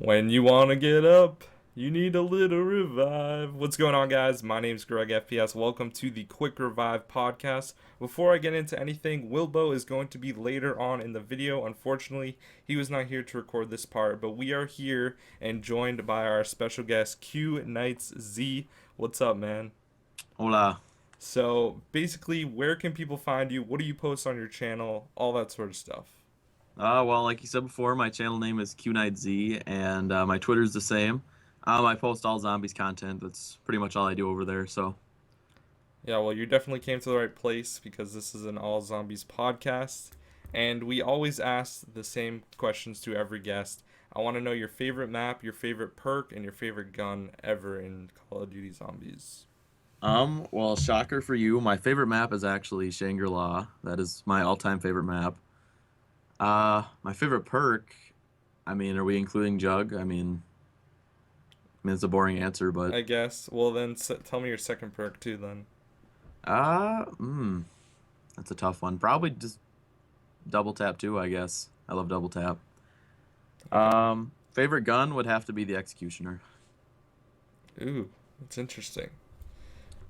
When you want to get up, you need a little revive. What's going on, guys? My name's GregFPS. Welcome to the Quick Revive podcast. Before I get into anything, Wilbo is going to be later on in the video. Unfortunately, he was not here to record this part, but we are here and joined by our special guest, Q Knights Z. What's up, man? Hola. So, basically, where can people find you? What do you post on your channel? All that sort of stuff. Well, like you said before, my channel name is QNightZ, and my Twitter's the same. I post all zombies content. That's pretty much all I do over there. So, Yeah, well, you definitely came to the right place because this is an all zombies podcast. And we always ask the same questions to every guest. I want to know your favorite map, your favorite perk, and your favorite gun ever in Call of Duty Zombies. well, shocker for you, my favorite map is actually Shangri-La. That is my all-time favorite map. My favorite perk, are we including Jug? It's a boring answer, but I guess. Well, then tell me your second perk too, then. uh, mm, that's a tough one. Probably just double tap too, I guess. I love double tap. Okay. Favorite gun would have to be the Executioner. Ooh, that's interesting.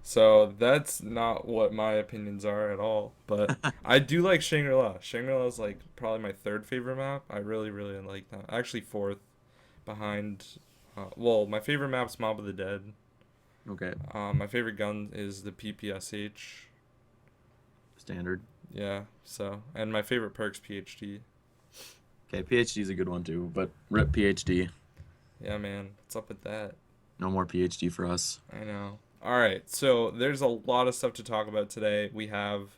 So that's not what my opinions are at all. But I do like Shangri-La. Shangri-La is like probably my third favorite map. I really, really like that. Actually, fourth behind. Well, my favorite map's Mob of the Dead. Okay, My favorite gun is the PPSH. standard. Yeah. So, and my favorite perk's PhD. Okay, PhD is a good one too, but rip PhD. Yeah, man. What's up with that? No more PhD for us. I know. All right, so there's a lot of stuff to talk about today. We have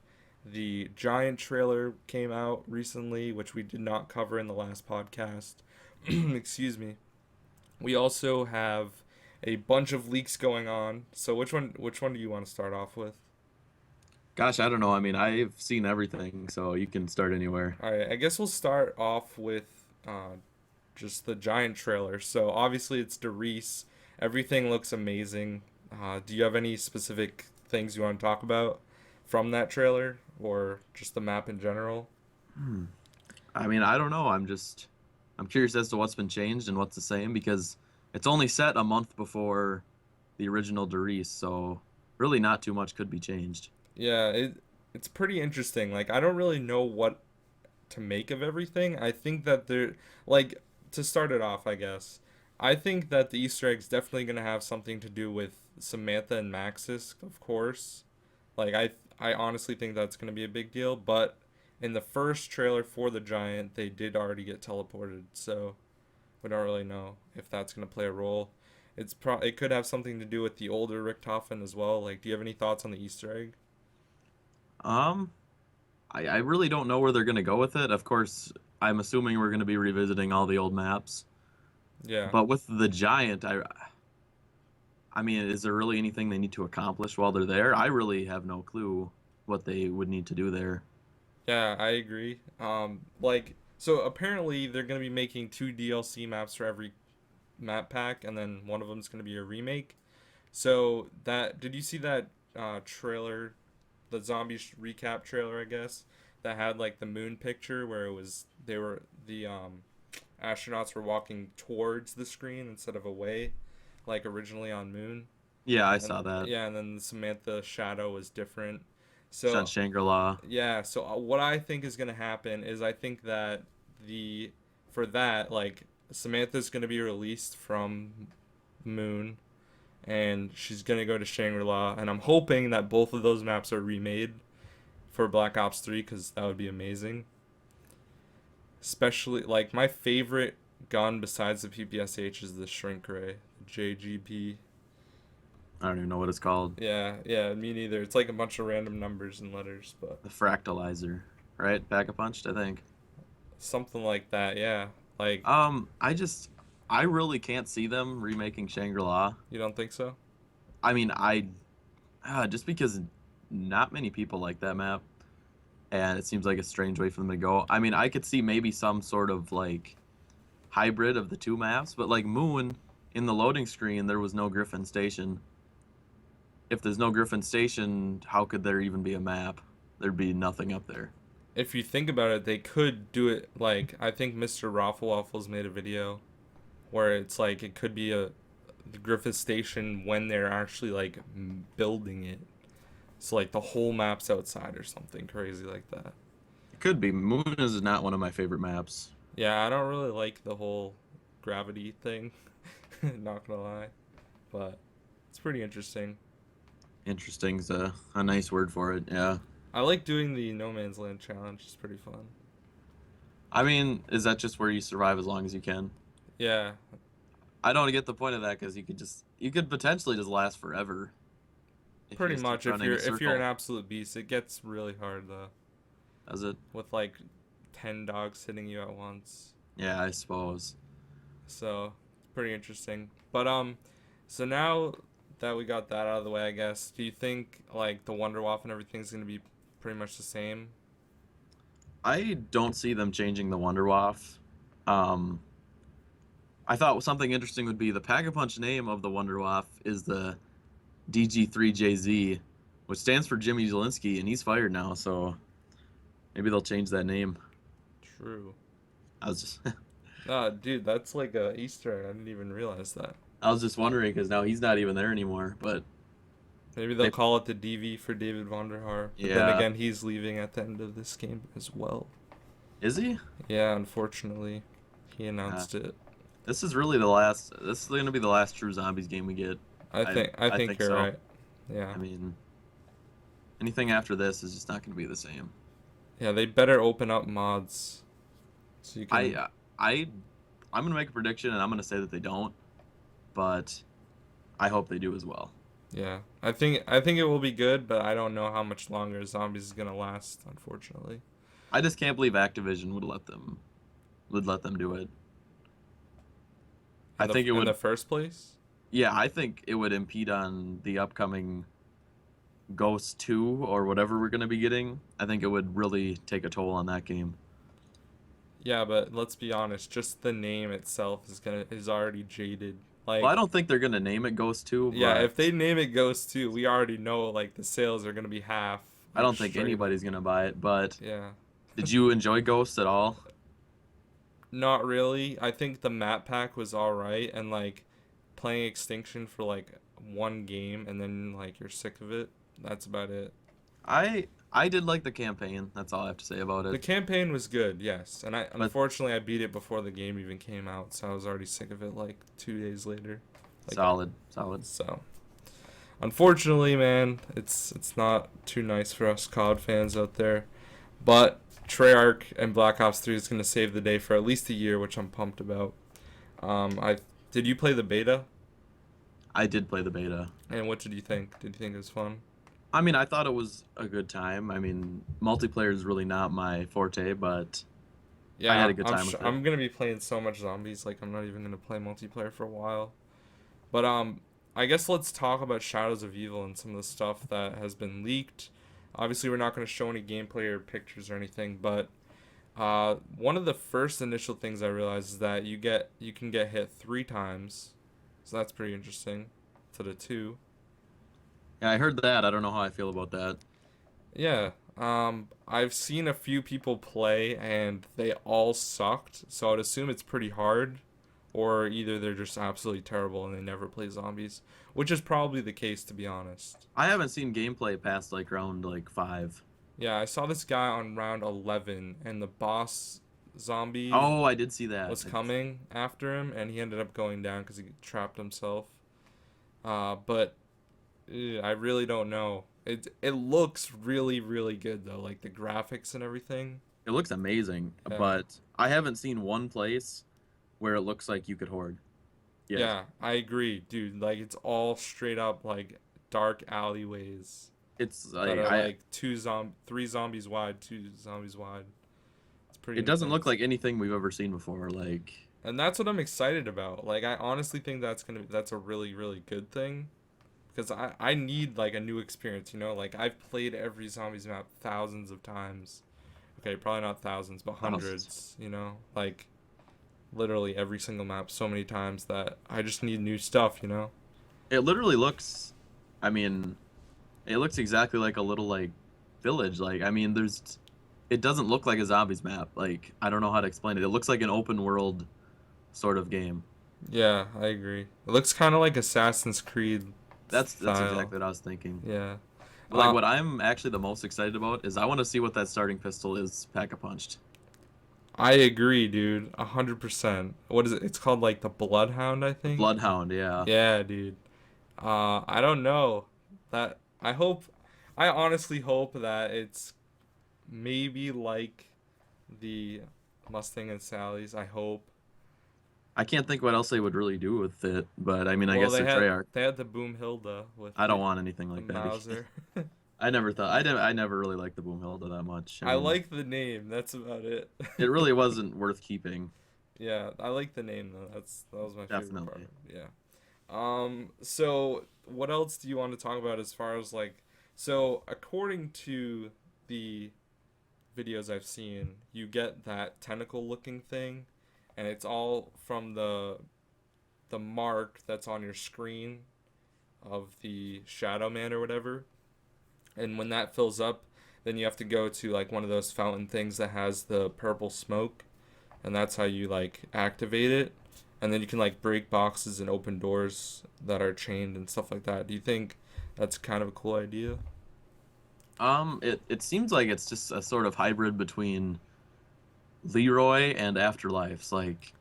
the Giant trailer came out recently, which we did not cover in the last podcast. Excuse me. We also have a bunch of leaks going on. So which one do you want to start off with? Gosh, I don't know. I've seen everything, so you can start anywhere. All right, I guess we'll start off with just the Giant trailer. So obviously it's Derice. Everything looks amazing. Do you have any specific things you want to talk about from that trailer or just the map in general? Hmm. I don't know. I'm curious as to what's been changed and what's the same because it's only set a month before the original Derice, so really not too much could be changed. Yeah, it's pretty interesting. Like I don't really know what to make of everything. I think that they're like to start it off, I guess. I think that the Easter egg's definitely gonna have something to do with Samantha and Maxis, of course. Like I honestly think that's gonna be a big deal. But in the first trailer for the Giant, they did already get teleported, so we don't really know if that's gonna play a role. It could have something to do with the older Richtofen as well. Like, do you have any thoughts on the Easter egg? Um, I really don't know where they're gonna go with it. Of course, I'm assuming we're gonna be revisiting all the old maps. Yeah. But with the Giant, is there really anything they need to accomplish while they're there? I really have no clue what they would need to do there. Yeah, I agree. Like, so apparently they're gonna be making two DLC maps for every map pack, and then one of them is gonna be a remake. So that did you see that trailer, the recap trailer, I guess, that had like the moon picture where it was they were the astronauts were walking towards the screen instead of away, like originally on Moon, Yeah, I and saw that. yeah, and then Samantha shadow was different. Shun So Shangri-La. yeah, so what I think is gonna happen is I think that the for that like Samantha's gonna be released from Moon and she's gonna go to Shangri La, and I'm hoping that both of those maps are remade for Black Ops 3 because that would be amazing. Especially like my favorite gun besides the PPSH is the Shrink Ray, JGP. I don't even know what it's called. Yeah, yeah, me neither. It's like a bunch of random numbers and letters, but The Fractalizer, right? Pack-a-Punched, I think. something like that. Yeah, like I just, I really can't see them remaking Shangri-La. you don't think so? I mean, I, just because not many people like that map, and it seems like a strange way for them to go. I could see maybe some sort of like hybrid of the two maps, but like Moon, in the loading screen, there was no Griffin Station. If there's no Griffin Station, how could there even be a map? There'd be nothing up there. If you think about it, they could do it like I think Mr. Raffle Waffles made a video where it's like it could be a the Griffith Station when they're actually like building it. So like the whole map's outside or something crazy like that. It could be. Moon is not one of my favorite maps. Yeah, I don't really like the whole gravity thing. Not gonna lie, but it's pretty interesting. Interesting's a nice word for it. Yeah. I like doing the No Man's Land challenge. It's pretty fun. I mean, is that just where you survive as long as you can? Yeah, I don't get the point of that because you could potentially just last forever if you pretty just keep much. If running you're a if you're an circle. absolute beast, it gets really hard though. Does it? With like 10 dogs hitting you at once. Yeah, I suppose. So it's pretty interesting. But so now that we got that out of the way, I guess, do you think like the Wonderwaffe and everything's gonna be pretty much the same? I don't see them changing the Wonderwaffe. Um, I thought something interesting would be the Pack-a-Punch name of the Wonderwaffe is the DG3JZ, which stands for Jimmy Zielinski, and he's fired now, so maybe they'll change that name. True. I was just Dude, that's like a Easter egg. I didn't even realize that. I was just wondering because now he's not even there anymore. But Maybe they'll they, call it the DV for David Vonderhaar. But then yeah, again, he's leaving at the end of this game as well. is he? Yeah, unfortunately, he Uh, announced it. this is really the last. This is going to be the last true zombies game we get. I I think think you're so. right. Yeah. I mean, anything after this is just not going to be the same. Yeah, they better open up mods so you I can. I I'm going to make a prediction, and I'm going to say that they don't, but I hope they do as well. Yeah, I think it will be good, but I don't know how much longer Zombies is gonna last. Unfortunately. I just can't believe Activision would let them do it. I think it In the would. first place. Yeah, I think it would impede on the upcoming Ghost 2 or whatever we're going to be getting. I think it would really take a toll on that game. Yeah, but let's be honest. Just the name itself is already jaded. Well, I Like, don't think they're going to name it Ghost 2, yeah, but if they name it Ghost 2, we already know like the sales are gonna be half. I Like don't think straight. anybody's going to buy it. But Yeah. did you enjoy Ghost at all? Not really. I think the map pack was all right, and like playing Extinction for like one game and then like you're sick of it. That's about it. I did like the campaign. That's all I have to say about The it. campaign was good, yes, and I But unfortunately I beat it before the game even came out, so I was already sick of it like 2 days later. Like solid, solid. so, unfortunately, man, it's not too nice for us COD fans out there. But Treyarch and Black Ops 3 is gonna save the day for at least a year, which I'm pumped about. I did you play the beta? I did play the beta. And what did you think? Did you think it was fun? I mean, I thought it was a good time. I mean, multiplayer is really not my forte, but I had Yeah, a good time with it. I'm gonna be playing so much zombies, like I'm not even gonna play multiplayer for a while. But I guess let's talk about Shadows of Evil and some of the stuff that has been leaked. Obviously, we're not gonna show any gameplay or pictures or anything, but one of the first initial things I realized is that you can get hit 3 times, so that's pretty interesting. To the two. Yeah, I heard that. I don't know how I feel about that. Yeah. I've seen a few people play and they all sucked, so I'd assume it's pretty hard, or either they're just absolutely terrible and they never play zombies, which is probably the case to be honest. I haven't seen gameplay past like round like 5. Yeah, I saw this guy on round 11 and the boss zombie Oh, I did see that. was coming after him and he ended up going down because he trapped himself. But I really don't know. It looks really really good though, like the graphics and everything. It looks amazing, Yeah. but I haven't seen one place where it looks like you could horde. Yes. Yeah, I agree, dude. Like it's all straight up like dark alleyways It's that like are I like 3 zombies wide, 2 zombies wide. It's pretty it doesn't look intense. like anything we've ever seen before. Like And that's what I'm excited about. Like I honestly think that's a really really good thing because I need like a new experience, you know? Like I've played every zombies map thousands of times. Okay, probably not thousands, but thousands. hundreds, you know? Like literally every single map so many times that I just need new stuff, you know? It literally looks I mean, it looks exactly like a little like village. Like I mean, there's it doesn't look like a zombies map. Like I don't know how to explain it. It looks like an open world sort of game. Yeah, I agree. It looks kind of like Assassin's Creed That's style. exactly what I was thinking. Yeah. But like Uh, what I'm actually the most excited about is I want to see what that starting pistol is pack a punched. I agree, dude. 100%. What is it? It's called like the Bloodhound, I The think. Bloodhound, yeah. Yeah, dude. I don't know. That I honestly hope that it's maybe like the Mustang and Sally's. I hope. I can't think what else they would really do with it, but I mean, I Well, guess they're Treyarch. they had the Boom Hilda with I don't want anything the like that again. Mauser. I never really liked the Boomhilda that much. I I mean, like the name. That's about it. it really wasn't worth keeping. Yeah, I like the name though. That was my favorite part. Definitely. Yeah. So what else do you want to talk about as far as like, so according to the videos I've seen, you get that tentacle looking thing, and it's all from the mark that's on your screen of the Shadow Man or whatever. And when that fills up, then you have to go to like one of those fountain things that has the purple smoke, and that's how you like activate it. And then you can like break boxes and open doors that are chained and stuff like that. Do you think that's kind of a cool idea? It seems like it's just a sort of hybrid between Leroy and Afterlife's, like,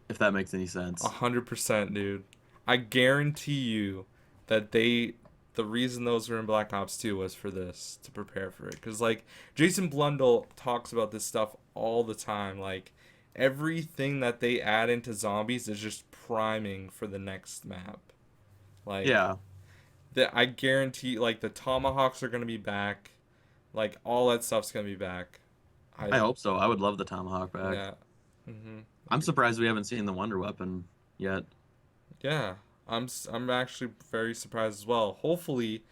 if that makes any A sense. 100%, dude. I guarantee you that the reason those were in Black Ops 2 was for this, to prepare for it. Because, like, Jason Blundell talks about this stuff all the time. Like, everything that they add into zombies is just priming for the next map. Like, Yeah, I guarantee, like, the Tomahawks are going to be back. Like, all that stuff's going to be back. I I, hope so. I would love the Tomahawk back. yeah. Mm-hmm. I'm surprised we haven't seen the Wonder Weapon yet. Yeah, I'm actually very surprised as well. Hopefully,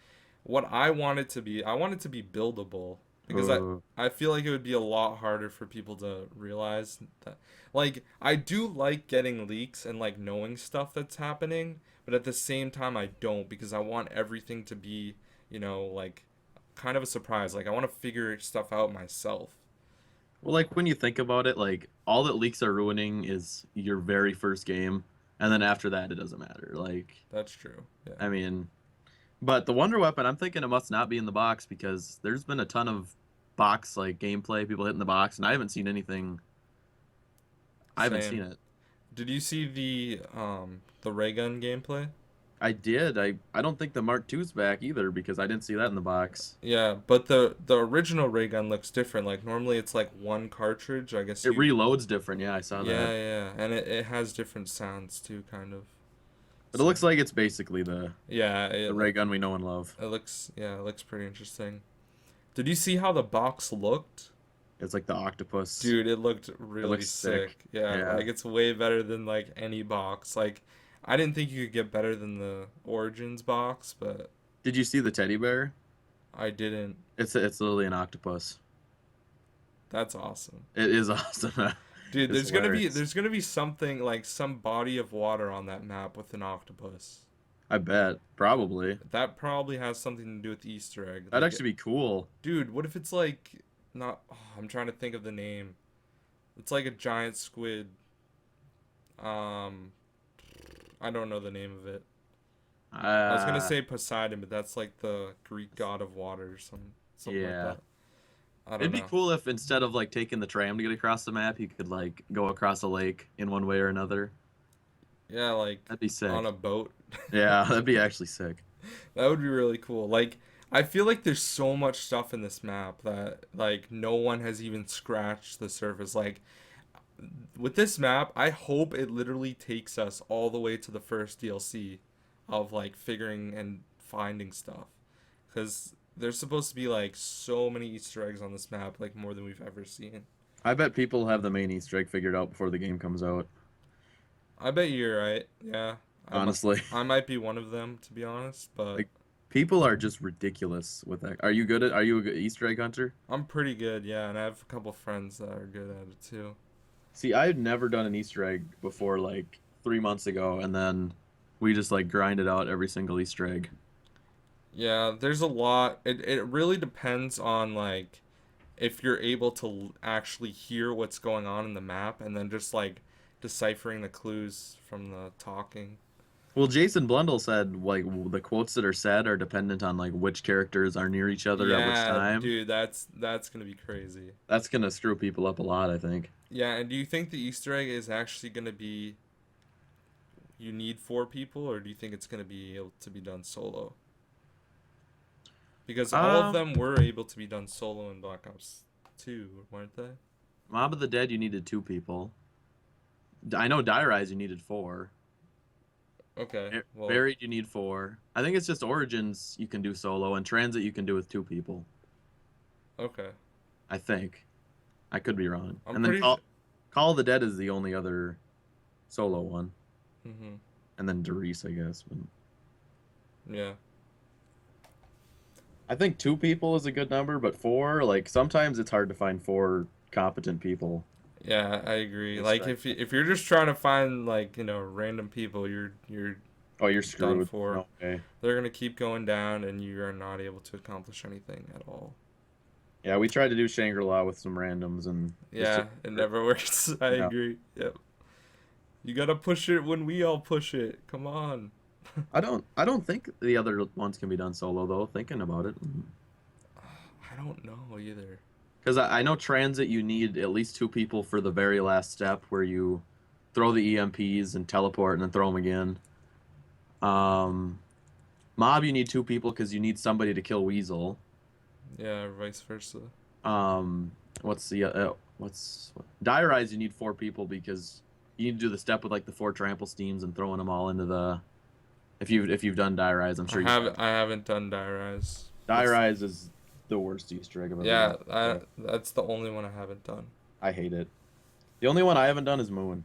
what I want it to be, I want it to be buildable because Uh, I feel like it would be a lot harder for people to realize that. Like, I do like getting leaks and like knowing stuff that's happening, but at the same time I don't because I want everything to be, like kind of a surprise. Like I want to figure stuff out myself. well, like when you think about it, like all that leaks are ruining is your very first game, and then after that, it doesn't matter. Like, That's true. Yeah. I mean, but the Wonder Weapon, I'm thinking it must not be in the box because there's been a ton of box like gameplay, people hitting the box, and I haven't seen anything. I haven't seen Same. it. Did you see the ray gun gameplay? I did. I don't think the Mark II's back either because I didn't see that in the box. Yeah, but the original ray gun looks different. Like normally it's like one cartridge. I guess It you. reloads different. Yeah, I saw Yeah, that. yeah, and it has different sounds too, kind of. But it So looks like it's basically yeah, the ray gun we know and love. it looks yeah, it looks pretty interesting. Did you see how the box looked? It's like the octopus. Dude, it looked It really looks sick. sick. Yeah, Yeah. like it's way better than like any box. Like I didn't think you could get better than the Origins box, but Did you see the teddy bear? I didn't. It's literally an octopus. That's awesome. It is awesome. Dude, It's hilarious. there's gonna be something like some body of water on that map with an octopus. I bet. Probably. That probably has something to do with the Easter egg. That'd Like, actually be cool. dude, what if it's like not? Oh, I'm trying to think of the name. It's like a giant squid. Um, I don't know the name of it. I was gonna Uh, say Poseidon, but that's like the Greek god of water or something like yeah. that. I don't It'd be know. cool if instead of like taking the tram to get across the map, you could like go across a lake in one way or another. Yeah, like That'd be on sick. a boat. Yeah, that'd be actually sick. That would be really cool. Like, I feel like there's so much stuff in this map that like no one has even scratched the surface. Like with this map, I hope it literally takes us all the way to the first DLC of like figuring and finding stuff. Cuz there's supposed to be like so many Easter eggs on this map, like more than we've ever seen. I bet people have the main Easter egg figured out before the game comes out. I bet you're right. Yeah. I might Honestly, I might be one of them to be honest, but like people are just ridiculous with that. Are you good at? Are you a good Easter egg hunter? I'm pretty good, yeah, and I have a couple friends that are good at it too. See, I've never done an Easter egg before like 3 months ago, and then we just like grinded out every single Easter egg. Yeah, there's a lot. It really depends on like if you're able to actually hear what's going on in the map and then just like deciphering the clues from the talking. Well, Jason Blundell said like the quotes that are said are dependent on like which characters are near each other at which Yeah, time. dude, that's gonna be crazy. That's gonna screw people up a lot, I think. Yeah, and do you think the Easter egg is actually gonna be you need four people, or do you think it's gonna be able to be done solo? Because all of Um, them were able to be done solo in Black Ops 2, weren't they? Mob of the Dead, you needed 2 people. I know Die Rise, you needed 4. Okay, well, Buried, you need 4. I think it's just Origins you can do solo, and Transit you can do with 2 people. okay. I think. I could be wrong. I'm And then pretty sure. Call of the Dead is the only other solo one. Hmm. And then Doris, I guess. But Yeah. I think 2 people is a good number, but 4, like sometimes it's hard to find 4 competent people. Yeah, I agree. Easter Like egg. if you're just trying to find like, random people, you're Oh, you're done screwed. for. No way. They're gonna keep going down and you are not able to accomplish anything at all. Yeah, we tried to do Shangri-La with some randoms and this just Yeah, it never works. I no. agree. Yep. You gotta push it when we all push it. Come on. I don't think the other ones can be done solo though, thinking about it. I don't know either. Because I know Transit you need at least 2 people for the very last step where you throw the EMPs and teleport and then throw them again. Um, Mob you need 2 people because you need somebody to kill Weasel. Yeah, or vice versa. Um, Die Rise you need 4 people because you need to do the step with like the 4 trample steams and throwing them all into the. If you've done Die Rise, I'm sure you have. I haven't done Die Rise. Die Rise is the worst Easter egg I've ever done. That's the only one I haven't done. I hate it. The only one I haven't done is Moon.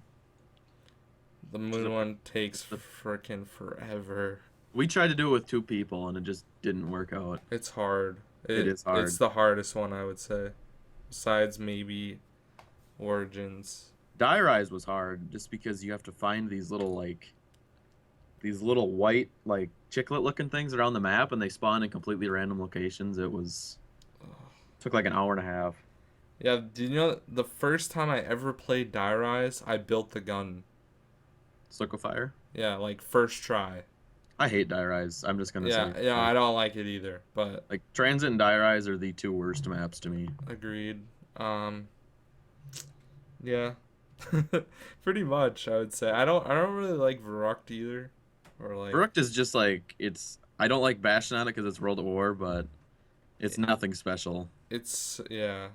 The moon one takes freaking forever. We tried to do it with 2 people and it just didn't work out. It's hard. It is hard. It's the hardest one, I would say. Besides maybe Origins. Die Rise was hard just because you have to find these little white like chiclet looking things around the map and they spawn in completely random locations. Took like an hour and a half. Yeah, do you know the first time I ever played Die Rise, I built the gun. Liquefire. Yeah, like first try. I hate Die Rise. I'm just gonna say. Yeah, I don't like it either, but Like Transit and Die Rise are the 2 worst maps to me. agreed. Yeah. Pretty much, I would say. I don't really like Verrucht either. Or like Brooked is just like it's. I don't like bashing on it because it's World at War, but it's nothing special. it's yeah.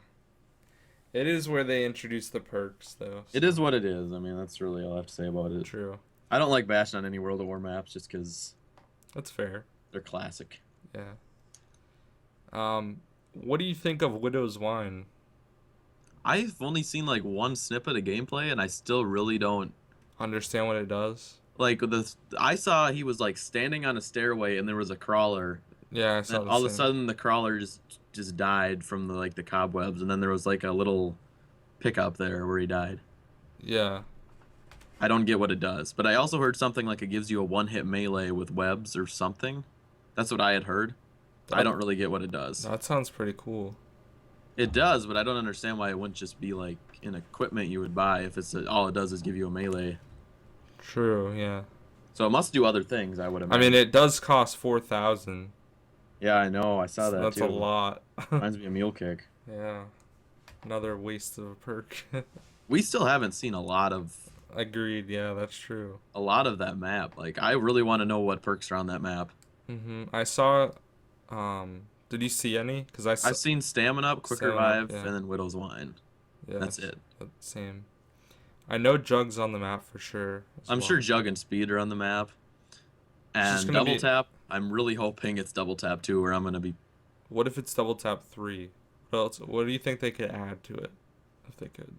It is where they introduce the perks though. It is what it is. I mean, that's really all I have to say about it. True. I don't like bashing on any World at War maps just because That's fair. they're classic. Yeah. What do you think of Widow's Wine? I've only seen like one snippet of gameplay, and I still really don't Understand what it does? like the. I saw he was like standing on a stairway, and there was a crawler. Yeah, I saw And the all of a same. sudden, the crawler just died from the cobwebs, and then there was like a little pickup there where he died. Yeah. I don't get what it does, but I also heard something like it gives you a one-hit melee with webs or something. That's what I had heard. I don't really get what it does. That sounds pretty cool. It does, but I don't understand why it wouldn't just be like an equipment you would buy if all it does is give you a melee. True, yeah. So it must do other things, I would I imagine. mean, it does cost 4,000. Yeah, I know. I saw that That's too. a lot. Reminds me of Mule Kick. Yeah. Another waste of a perk. We still haven't seen a lot of Agreed, yeah, that's true. that map. Like I really want to know what perks are on that map. I saw did you see any? Cuz I've seen Stamina Up, Quick Stamina Up, Revive, yeah. and then Widow's Wine. Yeah, That's it. Same. I know Jug's on the map for sure. I'm sure Jug and Speed are on the map. just And gonna Double be- Tap, I'm really hoping it's Double Tap too, where I'm gonna be. What if it's double tap 3? What else? What do you think they could add to it? If they could.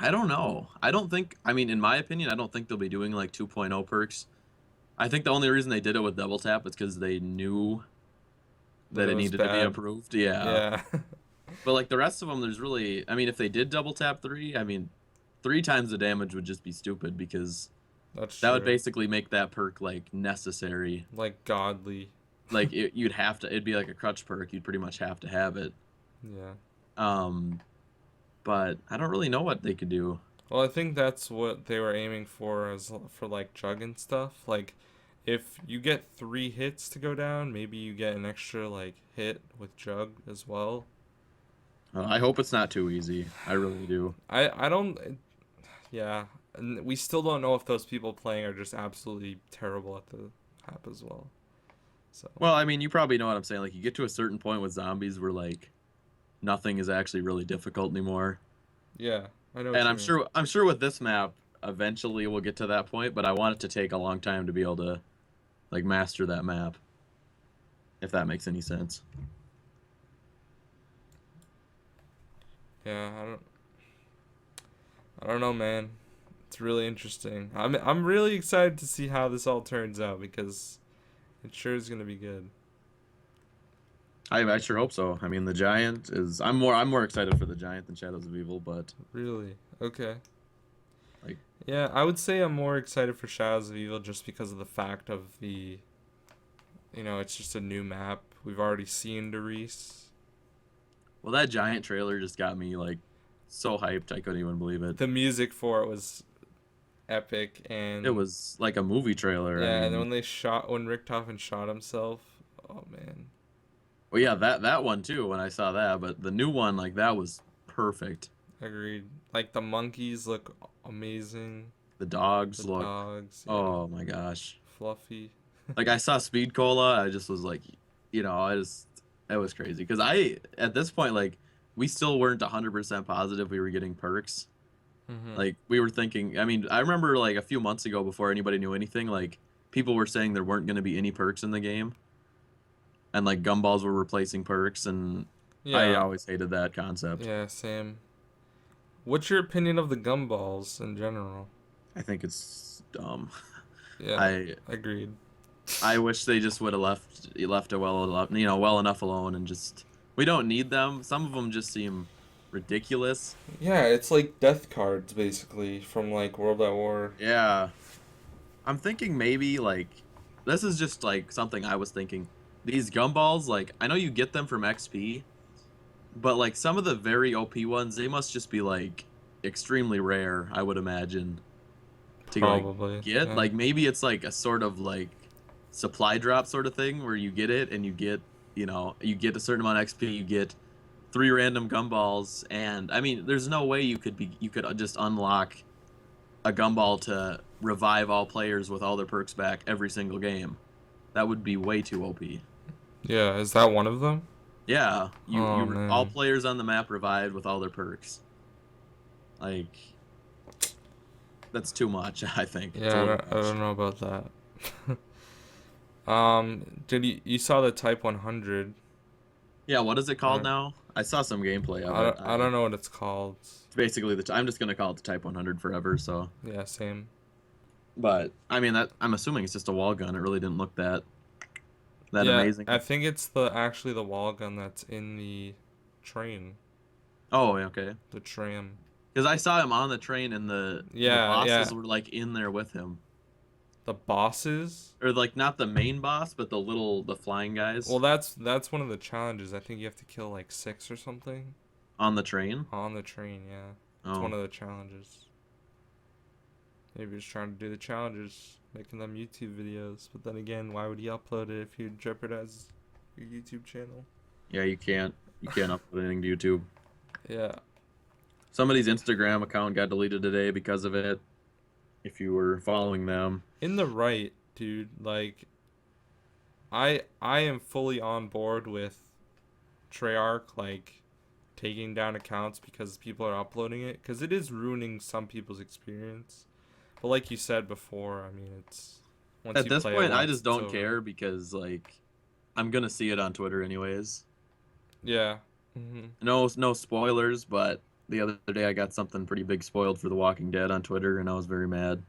I don't know. I don't think. I mean, in my opinion, I don't think they'll be doing like 2.0 perks. I think the only reason they did it with Double Tap is because they knew that it it was needed to be bad. improved. Yeah. Yeah. But like the rest of them, there's really. I mean, if they did Double Tap 3, I mean, 3 times the damage would just be stupid because That's that would true. basically make that perk like necessary. Like godly. Like you'd have to. It'd be like a crutch perk. You'd pretty much have to have it. Yeah. But I don't really know what they could do. Well, I think that's what they were aiming for as for like Jug and stuff. Like, if you get 3 hits to go down, maybe you get an extra like hit with Jug as well. I hope it's not too easy. I really do. I don't. Yeah, and we still don't know if those people playing are just absolutely terrible at the app as well. So Well, I mean, you probably know what I'm saying. Like, you get to a certain point with zombies where like nothing is actually really difficult anymore. yeah, I know what And you mean. I'm sure with this map, eventually we'll get to that point. But I want it to take a long time to be able to like master that map, if that makes any sense. Yeah, I don't know, man. It's really interesting. I'm really excited to see how this all turns out because it sure is gonna be good. I sure hope so. I mean, the giant is. I'm more excited for the giant than Shadows of Evil, but Really? Okay. like, Yeah, I would say I'm more excited for Shadows of Evil just because of the fact of the, it's just a new map. We've already seen Derice. well, that giant trailer just got me like so hyped. I couldn't even believe it. The music for it was epic, It and was like a movie trailer. I yeah, and then mean, when Richtofen shot himself, oh man, well, yeah, that one too. When I saw that, but the new one, like that was perfect. agreed. Like the monkeys look amazing. The dogs The look. dogs, yeah, Oh my gosh. fluffy. Like I saw Speed Cola, I just was like, I just it was crazy because I at this point like we still weren't 100% positive we were getting perks. Mhm. Like we were thinking, I mean, I remember like a few months ago before anybody knew anything, like people were saying there weren't going to be any perks in the game and like gumballs were replacing perks and I Yeah, always hated that concept. yeah, same. What's your opinion of the gumballs in general? I think it's dumb. Yeah, I agreed. I wish they just would have left it well enough alone and just we don't need them. Some of them just seem ridiculous. Yeah, it's like death cards basically from like World at War. Yeah. I'm thinking maybe like this is just like something I was thinking. These gumballs, like I know you get them from XP, but like some of the very OP ones, they must just be like extremely rare, I would imagine, to like Probably, get. yeah. Like maybe it's like a sort of like supply drop sort of thing where you get it and you get a certain amount of XP, you get 3 random gumballs, and I mean, there's no way you could just unlock a gumball to revive all players with all their perks back every single game. That would be way too OP. Yeah, is that one of them? Yeah, Oh all man. players on the map revived with all their perks. Like that's too much, I think. It's a Yeah, little I much. don't know about that. Did you saw the Type 100? Yeah, what is it called Right. now? I saw some gameplay of it. I don't know what it's called. It's basically I'm just gonna call it the Type 100 forever. So, Yeah, same. but I mean that I'm assuming it's just a wall gun. It really didn't look that Yeah, amazing. I think it's the actually the wall gun that's in the train, Oh, yeah, okay. the tram. Because I saw him on the train and the Yeah, bosses yeah. were like in there with him, The bosses? or like not the main boss, but the flying Well, guys that's one of the challenges. I think you have to kill like 6 or something on the train. on the train, yeah. It's one Oh, of the challenges. Maybe he's trying to do the challenges, making them YouTube videos. But then again, why would he upload it if he would jeopardize your YouTube channel? yeah, you can't upload anything to YouTube. Yeah. Somebody's Instagram account got deleted today because of it. If you were following them, In the right, dude. Like I am fully on board with Treyarch like taking down accounts because people are uploading it because it is ruining some people's experience. But like you said before, I mean, it's once at you this play it point, I once, just it's don't over. care because like I'm gonna see it on Twitter anyways. Yeah. Mhm. No spoilers, but the other day I got something pretty big spoiled for The Walking Dead on Twitter, and I was very mad.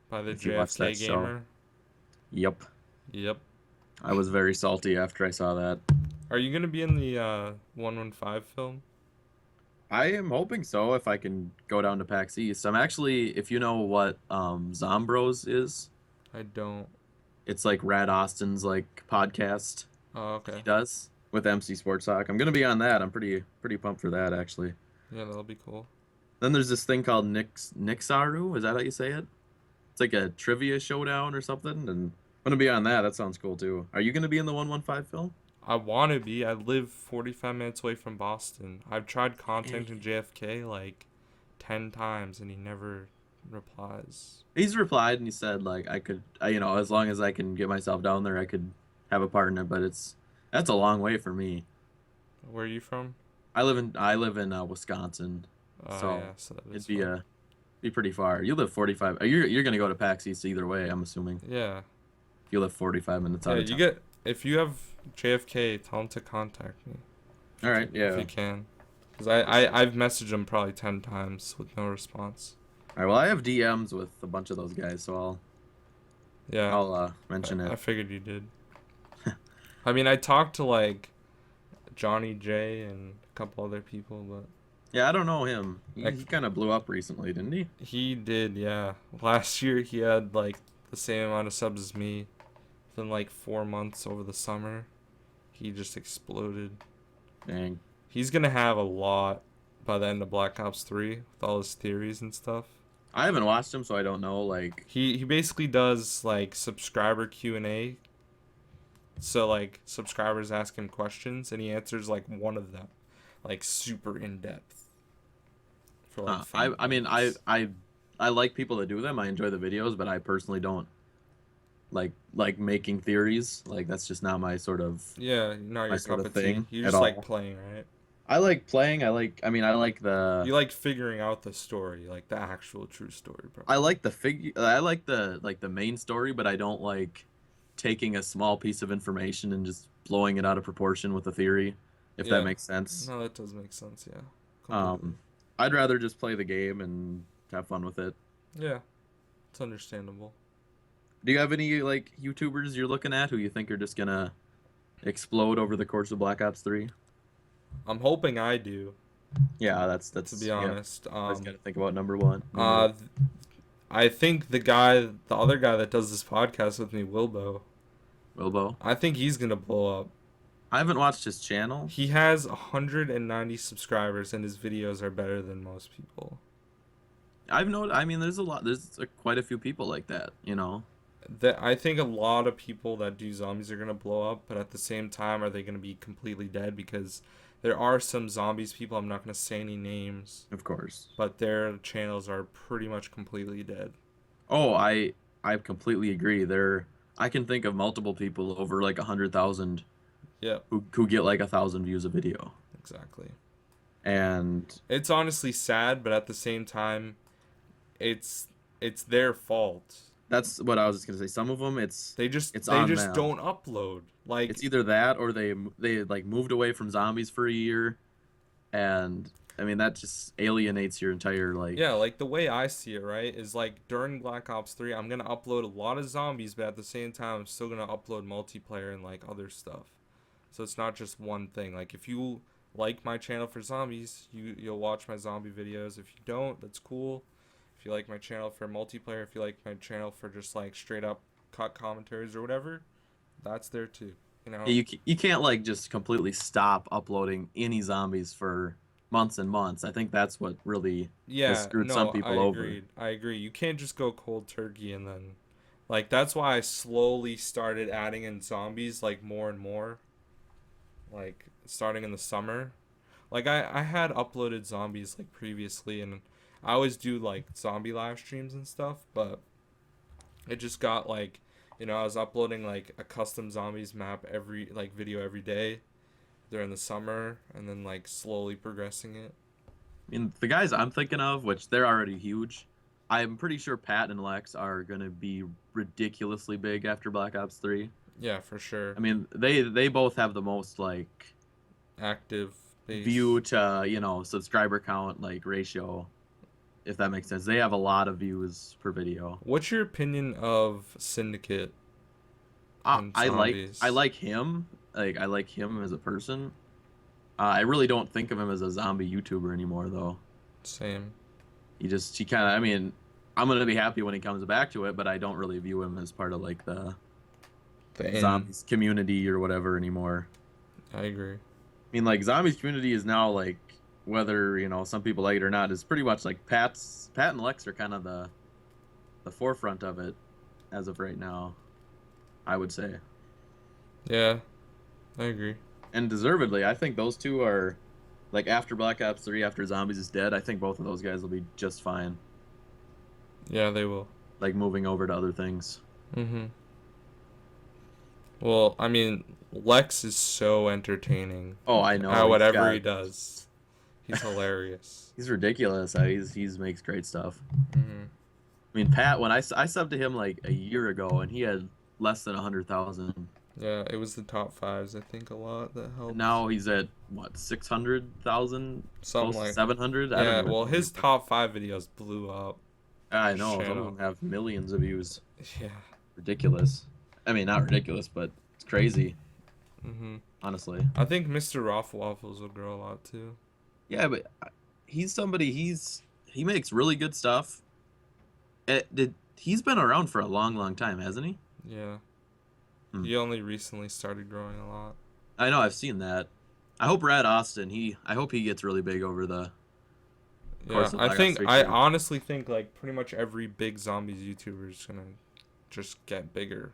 By the If you watch that JFK show, gamer. yep, Yep. I was very salty after I saw that. Are you gonna be in the 115 film? I am hoping so if I can go down to PAX East. I'm actually, if you know what Zombros is, I don't. it's like Rad Austin's like podcast Oh, he okay. does with MC Sports Talk. I'm gonna be on that. I'm pretty pumped for that actually. Yeah, that'll be cool. Then there's this thing called Nixaru. Is that how you say it? It's like a trivia showdown or something, and I'm gonna be on that. That sounds cool too. Are you gonna be in the 115 film? I want to be. I live 45 minutes away from Boston. I've tried contacting JFK like 10 times and he never replies. He's replied and he said like I could, as long as I can get myself down there, I could have a partner. But that's a long way for me. Where are you from? I live in Wisconsin, Oh, so yeah, so that it'd is far. be pretty far. You live 45. You're gonna go to PAX East either way. I'm assuming Yeah. if you live 45 minutes Yeah, out of you town. get, if you have JFK, tell him to contact me All right, if yeah. you can. Because I've messaged him probably 10 times with no response. All right. Well, I have DMs with a bunch of those guys, so I'll Yeah, I'll mention I it. figured you did. I mean, I talked to like Johnny J and a couple other people, but Yeah, I don't know him. like He kind of blew up recently, didn't he? he did, yeah. Last year he had like the same amount of subs as me. Within like 4 months over the summer, he just exploded. Dang. He's gonna have a lot by the end of Black Ops 3 with all his theories and stuff. I haven't watched him, so I don't know. Like, He basically does like subscriber Q&A. So like subscribers ask him questions and he answers like one of them, like super in depth for like I 5 mean, minutes. I like people that do them. I enjoy the videos, but I personally don't like making theories. Like, that's just not my sort of Yeah, not my your sort cup of of tea. thing You at just like all. playing, right? I like playing. I like the You like figuring out the story, like the actual true story, I probably. like the figure. I like the main story, but I don't like taking a small piece of information and just blowing it out of proportion with a theory, if that Yeah. makes sense. No, that does make sense, yeah. Completely. Um, I'd rather just play the game and have fun with it. Yeah, it's understandable. Do you have any like YouTubers you're looking at who you think are just gonna explode over the course of Black Ops 3? I'm hoping I do, Yeah, to be yeah. honest. I just gotta think about number one. Uh, I think the other guy that does this podcast with me, Wilbo, Wilbo. I think he's gonna blow up. I haven't watched his channel. He has 190 subscribers and his videos are better than most people. I've noticed. I mean, there's a lot. There's quite a few people like that. That I think a lot of people that do zombies are gonna blow up, but at the same time, are they gonna be completely dead? Because there are some zombies people. I'm not gonna say any names, Of course. but their channels are pretty much completely dead. Oh, I completely agree. I can think of multiple people over like 100,000 Yeah, who get like 1,000 views a video, exactly. and It's honestly sad, but at the same time, it's it's their fault. that's what I was just gonna say. Some of them, it's They on just them. don't upload. Like, It's either that or they like moved away from zombies for a year, and I mean that just alienates your entire yeah, like. like the way I see it, right, is like during Black Ops 3, I'm gonna upload a lot of zombies, but at the same time, I'm still gonna upload multiplayer and like other stuff. So it's not just one thing. Like if you like my channel for zombies, you'll watch my zombie videos. If you don't, that's cool. If you like my channel for multiplayer, if you like my channel for just like straight up cut commentaries or whatever, that's there too. You know? You can't like just completely stop uploading any zombies for months and months. I think that's what really has Yeah, screwed some no, I people over. agreed. I agree. You can't just go cold turkey and then like that's why I slowly started adding in zombies like more and more. Like starting in the summer. Like I had uploaded zombies like previously and I always do like zombie live streams and stuff, but it just got like, I was uploading like a custom zombies map every like video every day during the summer and then like slowly progressing it. I mean, the guys I'm thinking of, which they're already huge, I'm pretty sure Pat and Lex are gonna be ridiculously big after Black Ops 3. Yeah, for sure. I mean, they both have the most like Active base. view to subscriber count like ratio, if that makes sense. They have a lot of views per video. What's your opinion of Syndicate and I zombies? like him. Like I like him as a person. I really don't think of him as a zombie YouTuber anymore, though. Same. He kind of. I mean, I'm gonna be happy when he comes back to it, but I don't really view him as part of like the The in. zombies community or whatever anymore. I agree. I mean, like zombies community is now like whether some people like it or not, is pretty much like Pat and Lex are kind of the forefront of it as of right now, I would say. Yeah, I agree. And deservedly, I think those two are like after Black Ops 3, after Zombies is dead, I think both of those guys will be just fine. Yeah, they will. Like moving over to other things. Mm-hmm. Well, I mean, Lex is so entertaining. Oh, I know. Whatever he does, he's hilarious. He's ridiculous. He's makes great stuff. Mm-hmm. I mean, Pat, when I subbed to him like a year ago, and he had less than 100,000. Yeah, it was the top fives, I think, a lot that helped. Now he's at what, 600,000, Something close to like 700. I Yeah, don't well, even his top 5 videos blew up. I know some of Channel. them have millions of views. Yeah. Ridiculous. I mean, not ridiculous, but it's crazy. Mm-hmm. Honestly. I think Mr. Waffles will grow a lot too. Yeah, but he's somebody. He makes really good stuff. He's been around for a long, long time, hasn't he? Yeah. Hmm. He only recently started growing a lot. I know. I've seen that. I hope Brad Austin. I hope he gets really big over the Yeah, course of I honestly think like pretty much every big zombies YouTuber is gonna just get bigger.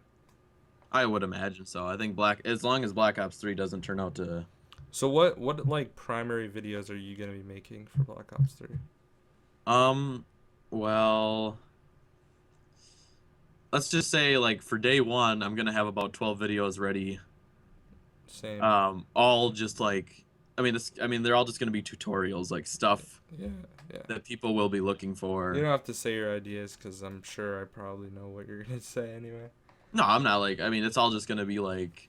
I would imagine so. I think as long as Black Ops 3 doesn't turn out to. So what like primary videos are you gonna be making for Black Ops 3? Well, let's just say like for day one, I'm gonna have about 12 videos ready. Same. All just like, I mean, they're all just gonna be tutorials, like stuff Yeah, yeah. that people will be looking for. You don't have to say your ideas because I'm sure I probably know what you're gonna say anyway. No, I'm not like. I mean, it's all just gonna be like,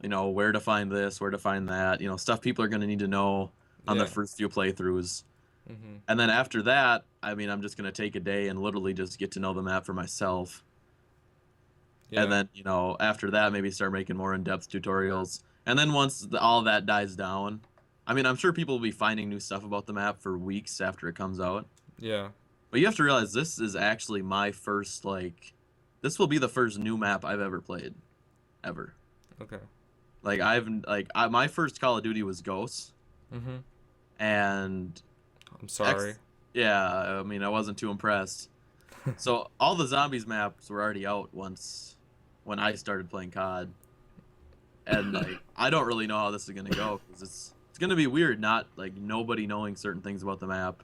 where to find this, where to find that. Stuff people are gonna need to know on Yeah. their first few playthroughs. Mm-hmm. And then after that, I mean, I'm just gonna take a day and literally just get to know the map for myself. Yeah. And then, after that, maybe start making more in-depth tutorials. And then once all that dies down, I mean, I'm sure people will be finding new stuff about the map for weeks after it comes out. Yeah. But you have to realize this is actually my first, this will be the first new map I've ever played. Ever. Okay. Like, my first Call of Duty was Ghosts. Mm-hmm. And... I'm sorry. Yeah, I mean, I wasn't too impressed. So, all the Zombies maps were already out when I started playing COD. And, I don't really know how this is going to go, because it's going to be weird nobody knowing certain things about the map.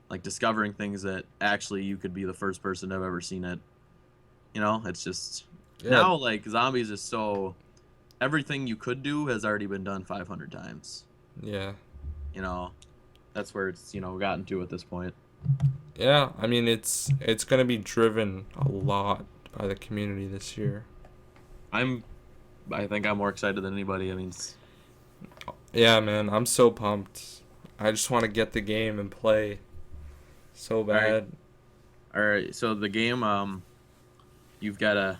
Like, discovering things that actually you could be the first person to have ever seen it. It's just... Yeah. Now, Zombies is so... Everything you could do has already been done 500 times. Yeah. That's where it's, gotten to at this point. Yeah, I mean, it's gonna be driven a lot by the community this year. I think I'm more excited than anybody. I mean, Yeah, man, I'm so pumped. I just want to get the game and play so bad. All right. So the game, you've got to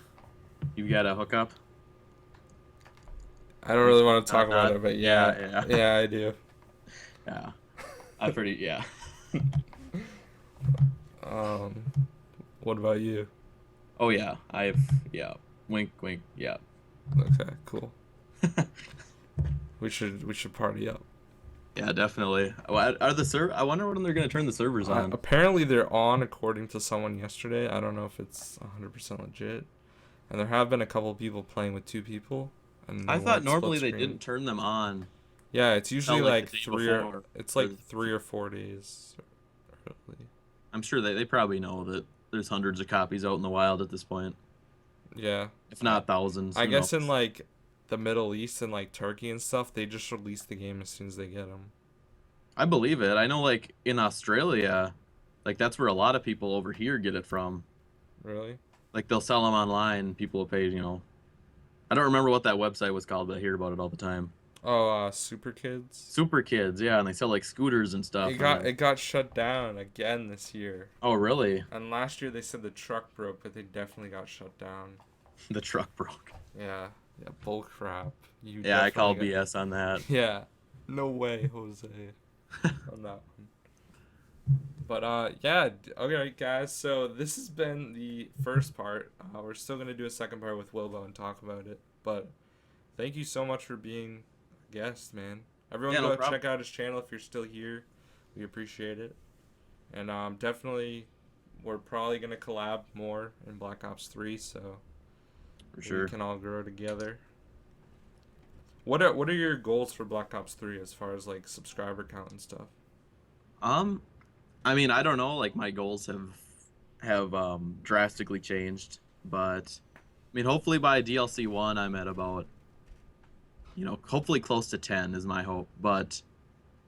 hook up. I don't really want to talk about it, but yeah. Yeah, I do. Yeah. Yeah. What about you? Oh yeah, yeah. Wink, wink. Yeah. Okay, cool. We should party up. Yeah, definitely. I wonder when they're gonna turn the servers on. Apparently they're on, according to someone yesterday. I don't know if it's 100% legit. And there have been a couple of people playing with 2 people. And I thought normally they didn't turn them on. Yeah, it's usually like 3 or 4 days early. I'm sure they probably know that there's hundreds of copies out in the wild at this point. Yeah. If not thousands. I guess in like the Middle East and like Turkey and stuff, they just release the game as soon as they get them. I believe it. I know like in Australia, like that's where a lot of people over here get it from. Really? Like they'll sell them online. People will pay, I don't remember what that website was called, but I hear about it all the time. Oh, Super Kids? Super Kids, yeah, and they sell like scooters and stuff. It got shut down again this year. Oh, really? And last year they said the truck broke, but they definitely got shut down. The truck broke. Yeah, bull crap. Yeah, I call BS on that. Yeah, no way, Jose, on that one. But yeah, okay, guys. So this has been the first part. We're still gonna do a second part with Wilbo and talk about it. But thank you so much for being a guest, man. Everyone, go check out his channel if you're still here. We appreciate it. And definitely, we're probably gonna collab more in Black Ops 3, so For we sure. can all grow together. What are your goals for Black Ops 3 as far as like subscriber count and stuff? Um, I mean, I don't know. Like my goals have drastically changed, but I mean, hopefully by DLC 1, I'm at about hopefully close to 10 is my hope, but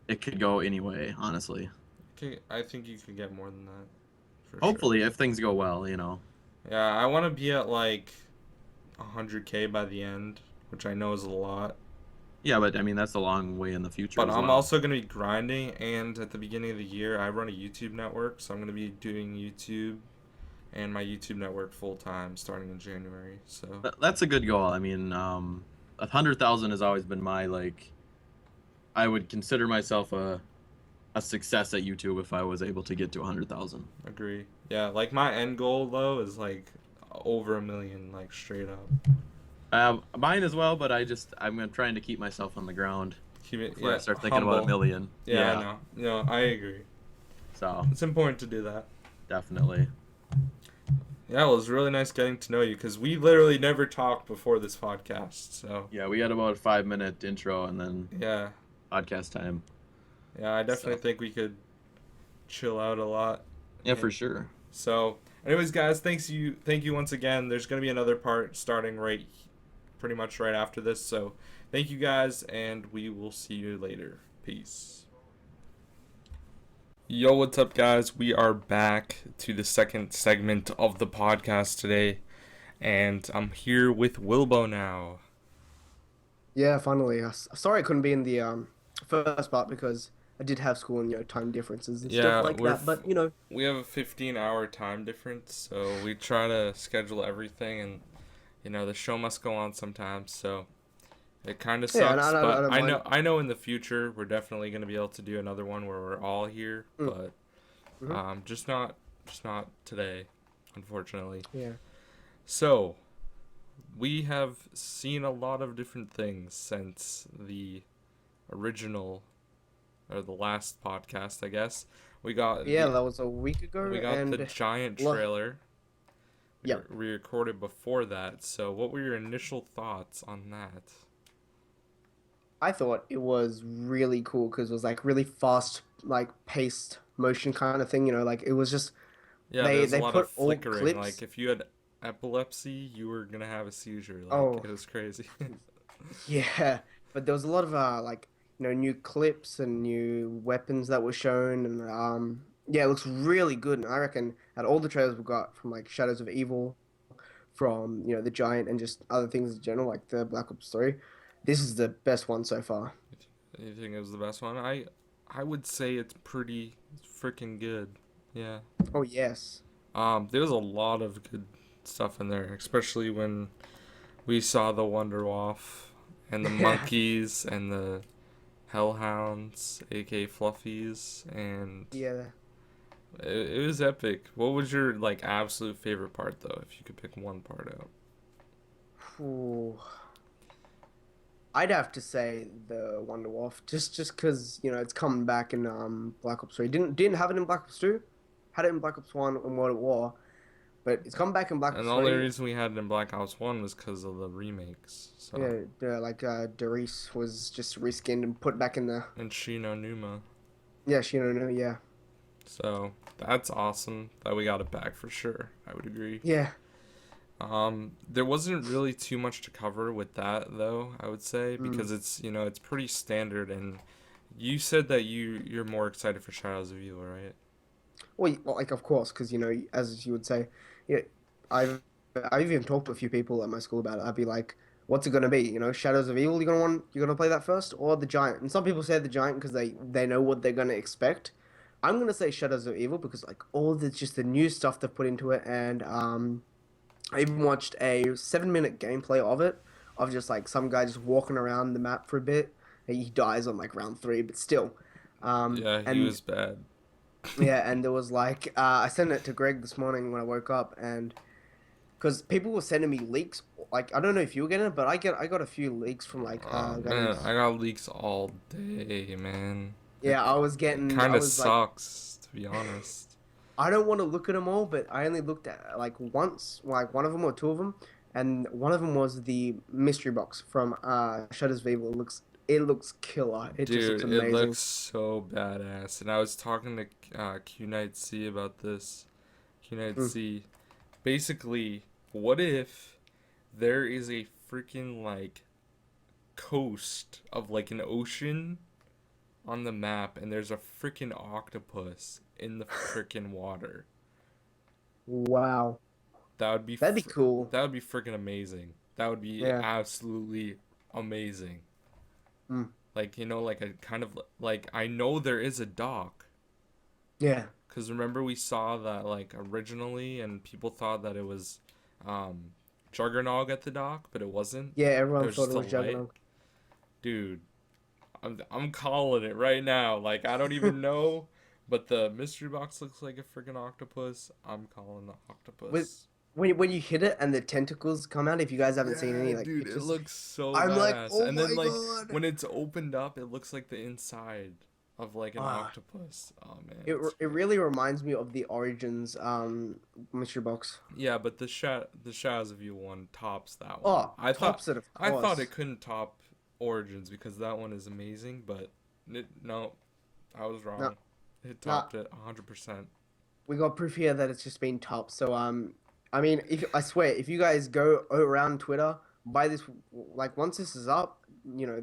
it could go anyway, honestly. Okay, I think you could get more than that, for sure. Hopefully, if things go well. Yeah, I want to be at like 100K by the end, which I know is a lot. Yeah, but I mean, that's a long way in the future But as I'm well. also going to be grinding, and at the beginning of the year, I run a YouTube network, so I'm going to be doing YouTube and my YouTube network full time starting in January. So, That's a good goal. I mean, 100,000 has always been my like. I would consider myself a success at YouTube if I was able to get to 100,000. agree. Yeah, like my end goal though is like over a million, like straight up. Mine as well, but I'm trying to keep myself on the ground Keep it, before I yeah, start thinking about a humble. million. Yeah, I Yeah, know. No, I agree. so It's important to do that. definitely. Yeah, well, it was really nice getting to know you because we literally never talked before this podcast. So, Yeah, we had about a 5 minute intro and then yeah, podcast time. yeah, I So definitely think we could chill out a lot. yeah, And for sure. so, anyways, guys, thank you once again. There's gonna be another part starting pretty much right after this. So, thank you guys, and we will see you later. Peace. Yo, what's up, guys? We are back to the second segment of the podcast today, and I'm here with Wilbo now. Yeah, finally. Sorry I couldn't be in the first part because I did have school and time differences and stuff Yeah, like that. But we have a 15-hour time difference, so we try to schedule everything, and the show must go on sometimes. So it kind of yeah, and sucks, I but don't mind. I know in the future we're definitely gonna be able to do another one where we're all here, Mm, but hmm. just not today, unfortunately. Yeah. So we have seen a lot of different things since the original or the last podcast, I guess. We got Yeah, the that was a week ago, we got the and giant lo trailer. yep. We recorded before that. So what were your initial thoughts on that? I thought it was really cool because it was like really fast, like paced motion kind of thing. Like it was just Yeah, they there's a they lot of put all flickering. Like clips. if you had epilepsy, you were gonna have a seizure. Like Oh, it was crazy. yeah, but there was a lot of like new clips and new weapons that were shown, and yeah, it looks really good. And I reckon at all the trailers we got from like Shadows of Evil, from the Giant, and just other things in general, like the Black Ops 3, this is the best one so far. You think it was the best one? I would say it's pretty freaking good. Yeah. Oh yes, There was a lot of good stuff in there, especially when we saw the Wonderwolf and the yeah, monkeys and the hellhounds, aka Fluffies, and yeah. it was epic. What was your like absolute favorite part though, if you could pick one part out? Ooh. I'd have to say the Wonder Wolf, just because it's coming back in Black Ops 3. Didn't have it in Black Ops 2, had it in Black Ops 1 and World at War, but it's coming back in Black And Ops the only 3. reason we had it in Black Ops 1 was because of the remakes. So, Yeah, like Darius was just reskinned and put back in the and Shino Numa. yeah, no, yeah, So, that's awesome that we got it back for sure. I would agree. yeah. There wasn't really too much to cover with that though, I would say, Mm. because it's pretty standard. And you said that you're more excited for Shadows of Evil, right? Well, like of course, because as you would say, yeah, I've I've even talked to a few people at my school about it. I'd be like, "What's it gonna be? Shadows of Evil? You're gonna play that first, or the Giant?" And some people say the Giant because they know what they're gonna expect. I'm gonna say Shadows of Evil because like all the just the new stuff they've put into it, and I even watched a 7 minute gameplay of it, of just like some guy just walking around the map for a bit. He dies on like round 3, but still. Yeah, he And was bad. yeah, and there was like I sent it to Greg this morning when I woke up, and because people were sending me leaks, like I don't know if you were getting it, but I got a few leaks from like Oh man, guys. I got leaks all day, man. It Yeah, it kind I of was like, sucks, to be honest. I don't want to look at them all, but I only looked at like once, like one of them or two of them, and one of them was the mystery box from Shadows of Evil. It looks killer. It just looks Dude, it amazing. looks so badass. And I was talking to Q Night C about this. Q Night Mm. C. Basically, what if there is a freaking like coast of like an ocean on the map and there's a freaking octopus in the freaking water? Wow, That would be that'd be cool. that would be freaking amazing. That would be Yeah. absolutely amazing. Mm. Like, like a kind of like I know there is a dock. Yeah. Because remember we saw that like originally and people thought that it was um Juggernog at the dock, but it wasn't. Yeah. It Everyone was thought just it a was light. Juggernaut. Dude, I'm calling it right now. Like I don't even know, but the mystery box looks like a freaking octopus. I'm calling the With octopus. when you hit it and the tentacles come out, if you guys haven't seen Yeah, any like dude, it pictures, looks so I'm like, badass. oh And then my like god. when it's opened up, it looks like the inside of like an Ah, octopus. Oh man, it it's it great. really reminds me of the Origins mystery box. Yeah, but the Shadows of You one tops that one. Oh, tops it of I thought it course. couldn't top Origins because that one is amazing, but no, I was No, wrong. It no, topped it 100%. we got proof here that it's just been topped. So I mean, if I swear, if you guys go around Twitter, buy this, like once this is up,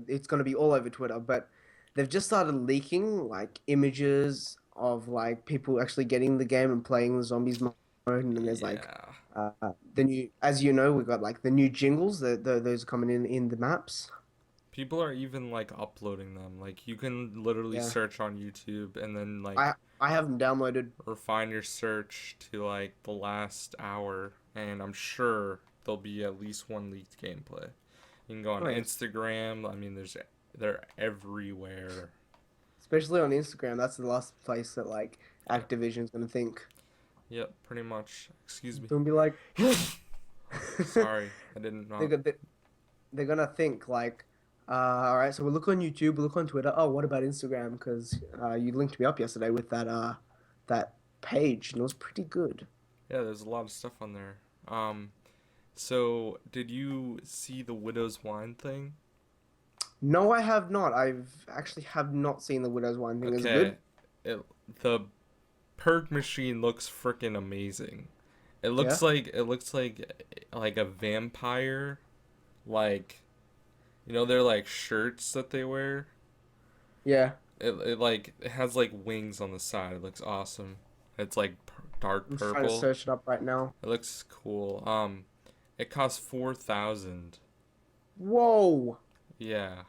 it's gonna be all over Twitter. But they've just started leaking like images of like people actually getting the game and playing the zombies mode, and then there's like Yeah. uh, the new, as you know, we've got like the new jingles. Those are coming in the maps. People are even like uploading them. Like you can literally Yeah, search on YouTube and then I like I have them downloaded. refine your search to like the last hour, and I'm sure there'll be at least one leaked gameplay. You can go on Nice. Instagram. I mean, they're everywhere. Especially on Instagram, that's the last place that like Yep. Activision's gonna think. Yep. Pretty much. Excuse me. Don't be like, Sorry, I didn't they're, know. go- they're gonna think like, all right, so we look on YouTube, we look on Twitter. Oh, what about Instagram? Because you linked me up yesterday with that page, and it was pretty good. Yeah, there's a lot of stuff on there. So did you see the Widow's Wine thing? No, I have not. I've actually have not seen the Widow's Wine thing. Is it good? Okay, it the perk machine looks freaking amazing. Yeah, It looks like a vampire, like they're like shirts that they wear. yeah. It has like wings on the side. It looks awesome. It's like dark I'm just trying to purple. search it up right now. It looks cool. It costs 4,000. Whoa! Yeah,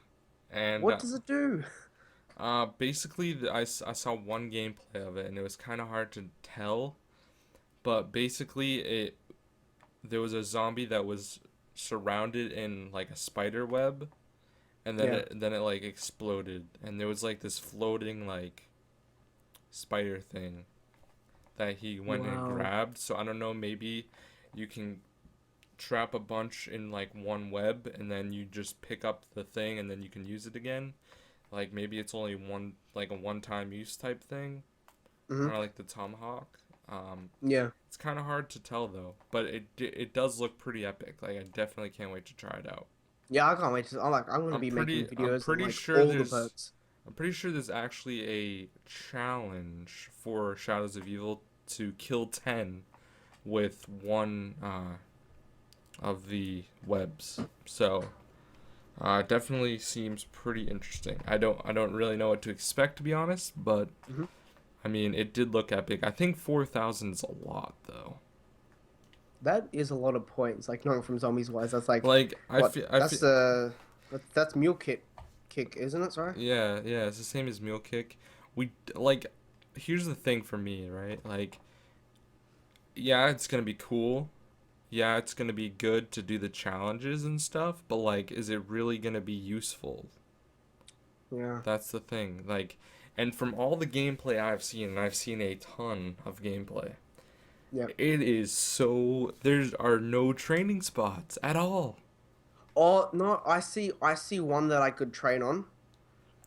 and What does it do? basically I saw one gameplay of it and it was kind of hard to tell, but basically it there was a zombie that was surrounded in like a spider web, and Yeah. then it like exploded and there was like this floating like spider thing that he went and Wow. grabbed. So I don't know, maybe you can trap a bunch in like one web and then you just pick up the thing and then you can use it again. Like maybe it's only like a one-time use type thing, Hmm. kind of like the tomahawk. Yeah. It's kind of hard to tell though, but it does look pretty epic. Like I definitely can't wait to try it out. Yeah, I can't wait to. I'm gonna be making I'm videos on pretty like sure all the there's perks. I'm pretty sure there's actually a challenge for Shadows of Evil to kill 10 with one of the webs. So it definitely seems pretty interesting. I don't really know what to expect to be honest, but Hmm. I mean it did look epic. I think 4,000 is a lot though. That is a lot of points. Like knowing from zombies wise, that's like Like what? I That's feel that's mule kick, isn't it? Sorry. yeah, it's the same as Mule Kick. We like here's the thing for me, right? Like yeah, it's going to be cool. Yeah, it's going to be good to do the challenges and stuff, but like is it really going to be useful? Yeah. That's the thing. Like and from all the gameplay I've seen, and I've seen a ton of gameplay, Yeah. it is so there are no training spots at all. Oh no, I see one that I could train on.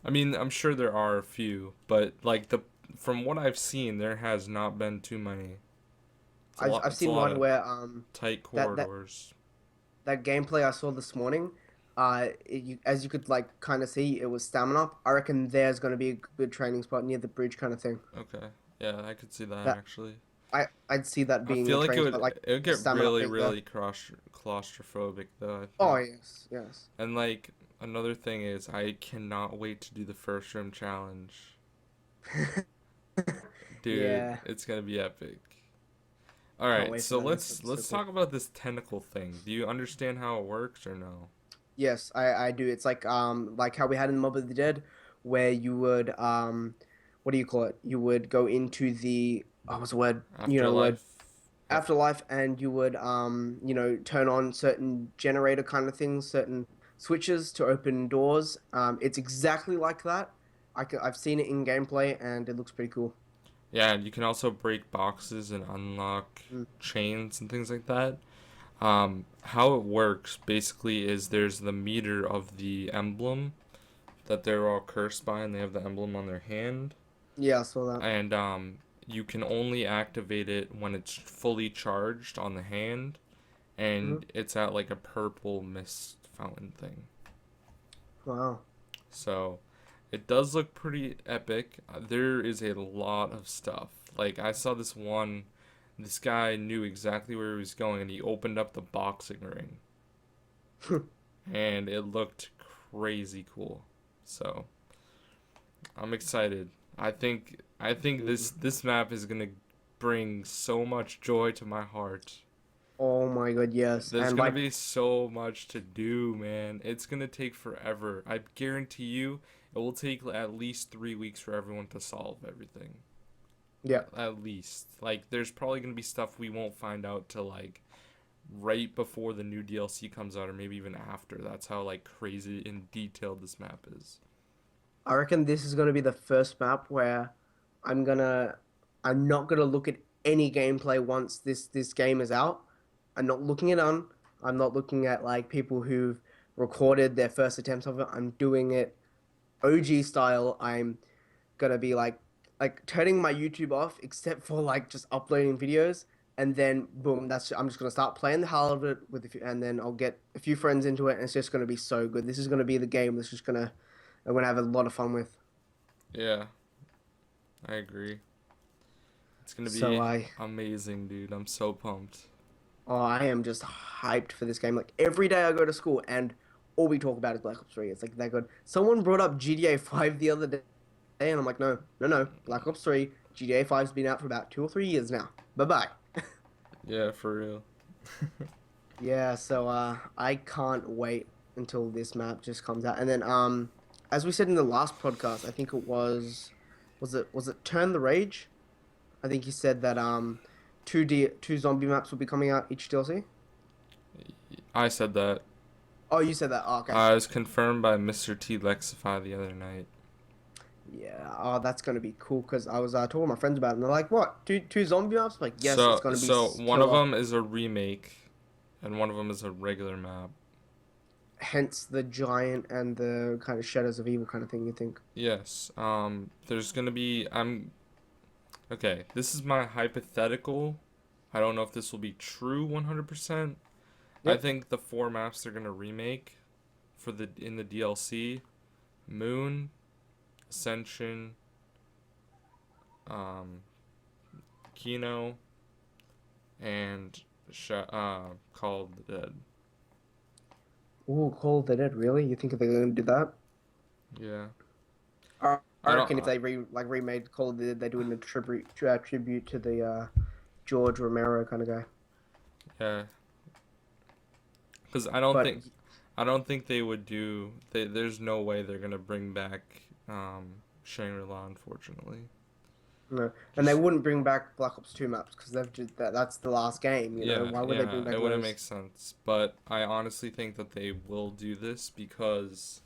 I mean, I'm sure there are a few, but like the from what I've seen, there has not been too many. It's a I've lot. I've It's a seen lot one of where tight that that corridors. that gameplay I saw this morning, as you could like kind of see, it was stamina up. I reckon there's going to be a good training spot near the bridge kind of thing. Okay, yeah, I could see that That actually. I'd see that I being feel a like training spot, like it would a get stamina really thing there. really claustrophobic though. I Oh think. yes, yes. And like another thing is, I cannot wait to do the first room challenge, dude. Yeah, It's gonna be epic. All can't right, wait for so that. That's gonna be so let's cool. talk about this tentacle thing. Do you understand how it works or no? Yes, I do. It's like how we had in Mob of the Dead, where you would what do you call it? You would go into the what's the word? You know the word Afterlife. After. afterlife, and you would turn on certain generator kind of things, certain switches to open doors. It's exactly like that. I've seen it in gameplay, and it looks pretty cool. Yeah, and you can also break boxes and unlock Mm. chains and things like that. How it works basically is there's the meter of the emblem that they're all cursed by, and they have the emblem on their hand, Yeah, I saw that. and you can only activate it when it's fully charged on the hand, Hmm. and it's at like a purple mist fountain thing. Wow. So it does look pretty epic. There is a lot of stuff. Like I saw this guy knew exactly where he was going, and he opened up the boxing ring, and it looked crazy cool. So I'm excited. I think this map is gonna bring so much joy to my heart. Oh my God, yes. There's And gonna like, be so much to do, man. It's gonna take forever. I guarantee you, it will take at least 3 weeks for everyone to solve everything. yeah. At least, like, there's probably gonna be stuff we won't find out till like right before the new DLC comes out, or maybe even after. That's how like crazy and detailed this map is. I reckon this is gonna be the first map where I'm gonna I'm not gonna look at any gameplay once this game is out. I'm not looking it on. I'm not looking at like people who've recorded their first attempts of it. I'm doing it OG style. I'm gonna be like turning my YouTube off except for like just uploading videos, and then boom, I'm just gonna start playing the hell out of it with and then I'll get a few friends into it, and it's just gonna be so good. This is gonna be the game that's just gonna I'm gonna have a lot of fun with. Yeah, I agree. It's gonna So be amazing, dude. I'm so pumped. I am just hyped for this game. Like every day I go to school and all we talk about is Black Ops 3. It's like that good. Someone brought up GTA 5 the other day, and I'm like, no, no, no. Black Ops 3, GTA 5's been out for about 2 or 3 years now. Bye bye. Yeah, for real. Yeah, so I can't wait until this map just comes out. And then as we said in the last podcast, I think it was it Turn the Rage? I think you said that two zombie maps will be coming out each DLC. I said that. Oh, you said that. Oh, okay. I was confirmed by Mr. T Lexify the other night. Yeah. Oh, that's gonna be cool because I was talking to my friends about it, and they're like, "What? Two zombie maps?" I'm like, yes, it's gonna be So one of killer. them is a remake, and one of them is a regular map. Hence the giant and the kind of Shadows of Evil kind of thing. You think? Yes. There's gonna be. Okay. This is my hypothetical. I don't know if this will be true 100%. I Yep. think the four maps they're gonna remake for the in the DLC: Moon, Ascension, um, Kino, and Call of the Dead. Ooh, Call of the Dead. Really? You think they're gonna do that? Yeah. I I don't. reckon if they remade Call of the Dead, they're doing a tribute to the George Romero kind of guy. Yeah. Because But I don't think they would do. There's no way they're gonna bring back Shangri-La, unfortunately. no, and they Just wouldn't bring back Black Ops 2 maps because that's the last game. yeah, Why would they yeah, bring back it wouldn't those? make sense. But I honestly think that they will do this because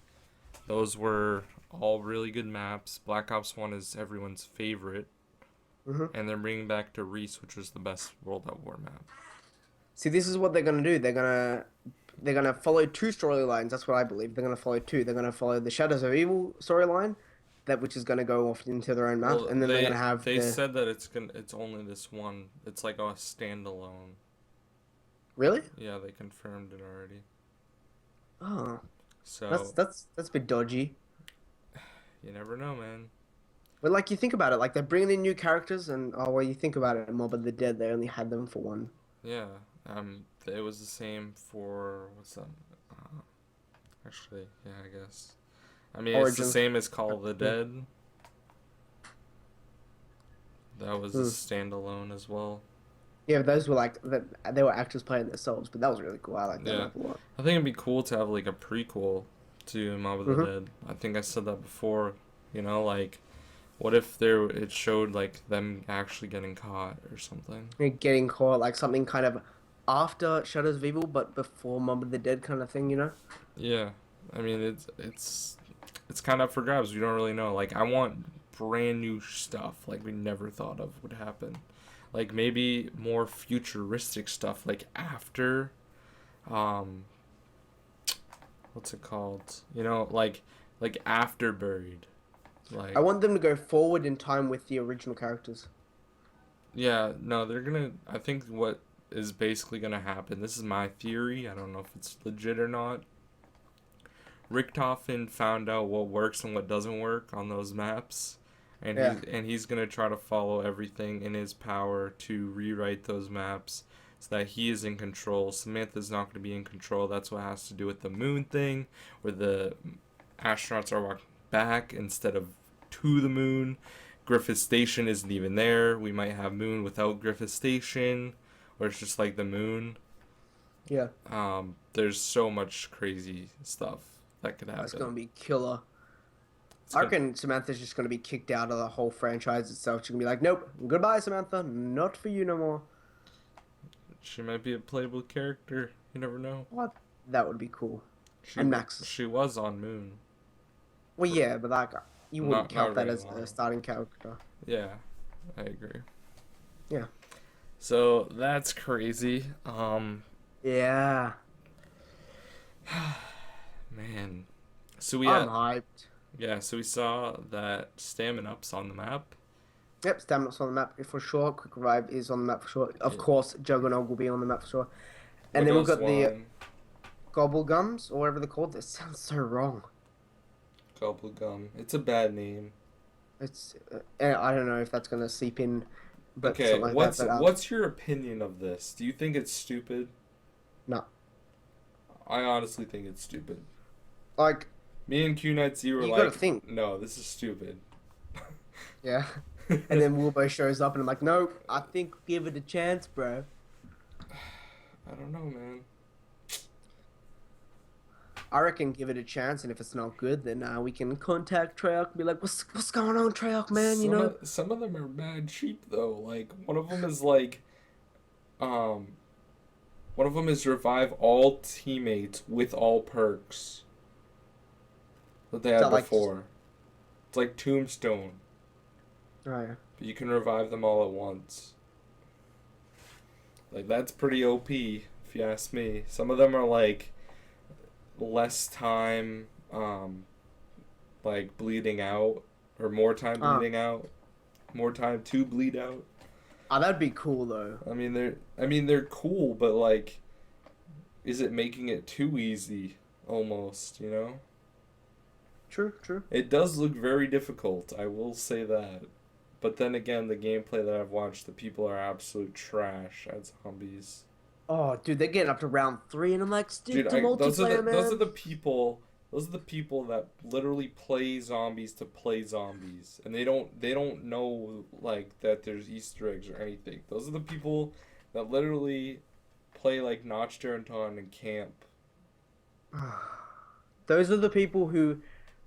those were all really good maps. Black Ops One is everyone's favorite, Hmm. and they're bringing back to Reese, which was the best World at War map. See, this is what they're gonna do. They're gonna they're gonna follow two storylines. That's what I believe. They're gonna follow two. They're gonna follow the Shadows of Evil storyline, that which is gonna go off into their own maps, Well, and then they're gonna have they the said that it's only this one. It's like a standalone. really. Yeah, they confirmed it already. Oh, So that's a bit dodgy. you never know, man. But like you think about it, like they're bringing in new characters, and oh well, you think about it, Mob of the Dead, they only had them for one. Yeah. It was the same for what's that? Uh, Actually, yeah, I guess. I mean, it's the Origins. same as Call of the Dead. That was a Hmm. standalone as well. Yeah, those were like that. They were actors playing themselves, but that was really cool. I like that Yeah. map a lot. I think it'd be cool to have like a prequel to Mob of the Hmm. Dead. I think I said that before. Like, what if it showed like them actually getting caught or something? Getting caught, like something kind of after Shadows of Evil, but before Mob of the Dead kind of thing, you know? Yeah. I mean, it's kind of up for grabs. We don't really know. Like, I want brand new stuff like we never thought of would happen. Like maybe more futuristic stuff like after um what's it called? Like after Buried. I Like want them to go forward in time with the original characters. yeah, no, they're gonna I think what is basically gonna happen. This is my theory. I don't know if it's legit or not. Richtofen found out what works and what doesn't work on those maps, and Yeah, he's gonna try to follow everything in his power to rewrite those maps so that he is in control. Samantha's not gonna be in control. That's what has to do with the moon thing, where the astronauts are walking back instead of to the moon. Griffith Station isn't even there. We might have moon without Griffith Station, or it's just like the moon. yeah, There's so much crazy stuff that could that's gonna happen. be killer. It's I gonna, reckon Samantha's just gonna be kicked out of the whole franchise itself. She's gonna be like, nope, goodbye, Samantha, not for you no more. she might be a playable character. You never know. What? That would be cool. She And Max. she was on Moon. Well, yeah, but like, you wouldn't Not count that very as a long. starting character. Yeah, I agree. Yeah. So that's crazy. Yeah. Man. So we I'm had hyped. yeah. So we saw that Stamina Up's on the map. Yep, Stamina's on the map for sure. Quick Revive is on the map for sure. Of Yeah. course, Juggernog will be on the map for sure. And then we've Windows got the One, Gobble Gums, or whatever they're called. This sounds so wrong. Gum. It's a bad name. It's I don't know if that's gonna seep in, but Okay, something like that. But what's your opinion of this? Do you think it's stupid? no, I honestly think it's stupid. like Me and Q Night Z were you gotta like, think, no, this is stupid. yeah. And then Wilbo shows up, and I'm like, nope. I think give it a chance, bro. I don't know, man. I reckon give it a chance, and if it's not good, then we can contact Treyarch and be like, what's going on, Treyarch, man? You know? Some of them are mad cheap though. Like one of them is like, um, one of them is revive all teammates with all perks that they Is had that like before. It's like Tombstone, oh yeah. but you can revive them all at once. Like that's pretty OP if you ask me. Some of them are like less time, like bleeding out, or more time Ah. bleeding out, more time to bleed out. Oh, that'd be cool though. I mean they're cool, but like, is it making it too easy? Almost, you know. True, true. It does look very difficult. I will say that. But then again, the gameplay that I've watched, the people are absolute trash at zombies. Oh, dude, they're getting up to round 3, and I'm like, stick Dude, to multiplayer, man. those are the people. Those are the people that literally play zombies to play zombies, and they don't know like that there's Easter eggs or anything. Those are the people that literally play like Notch Terranton and camp. Those are the people who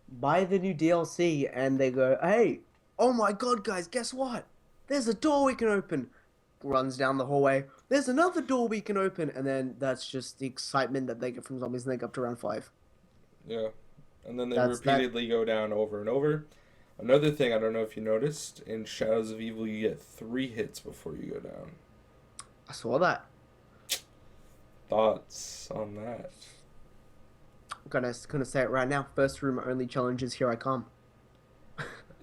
buy the new DLC and they go, hey, oh my god, guys, guess what? There's a door we can open. Runs down the hallway. There's another door we can open. And then that's just the excitement that they get from zombies, and they get up to round 5. Yeah, and then they That's that. repeatedly go down over and over. Another thing I don't know if you noticed in Shadows of Evil, you get 3 hits before you go down. I saw that. thoughts on that? Gonna say it right now. First room only challenges. Here I come.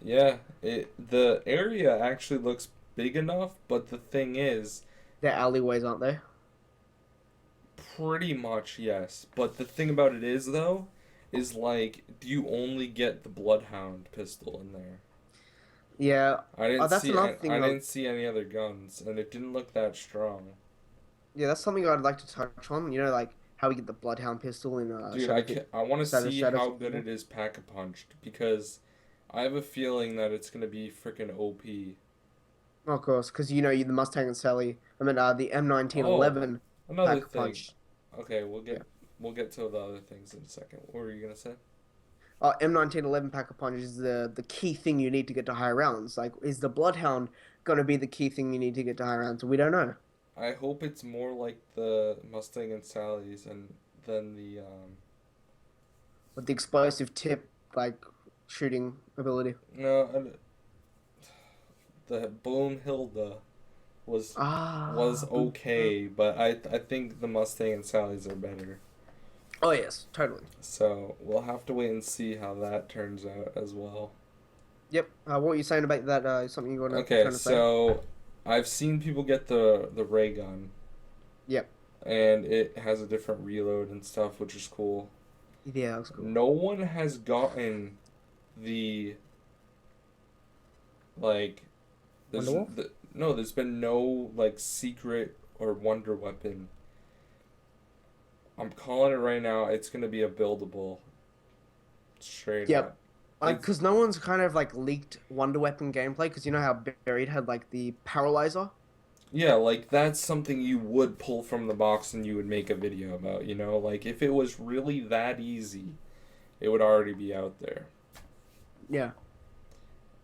Yeah, the area actually looks big enough, but the thing is, They're alleyways, aren't they? pretty much yes. But the thing about it is though, is like, do you only get the Bloodhound pistol in there? Yeah. I Oh, didn't that's see another I thing. didn't see any other guns, and it didn't look that strong. Yeah, that's something I'd like to touch on. You know, like how we get the Bloodhound pistol in Dude, I want to see Shadows how of good Evil. it is pack-a-punched because I have a feeling that it's gonna be freaking OP. Oh, of course, because you know the Mustang and Sally. I mean, the Oh, M1911 another pack a thing. punch. Okay, Yeah. we'll get to the other things in a second. What were you gonna say? M1911 pack a punch is the key thing you need to get to high rounds. Like, is the Bloodhound gonna be the key thing you need to get to high rounds? We don't know. I hope it's more like the Mustang and Sally's and than the With the explosive tip, like shooting ability. no the Bloomhilda was was Boom, boom. okay, but I think the Mustang and Sally's are better. Oh yes, totally. So we'll have to wait and see how that turns out as well. Yep. What were you saying about that? Something you were Okay, trying to say? so I've seen people get the ray gun, Yep. and it has a different reload and stuff, which is cool. Yeah, that's cool. No one has gotten the like Wonderwall? there's been no like secret or wonder weapon. I'm calling it right now. It's gonna be a buildable, straight Yep. up. It's Because no one's kind of like leaked Wonder Weapon gameplay. Because you know how Buried had like the paralyzer. yeah, like that's something you would pull from the box and you would make a video about. You know, like if it was really that easy, it would already be out there. Yeah.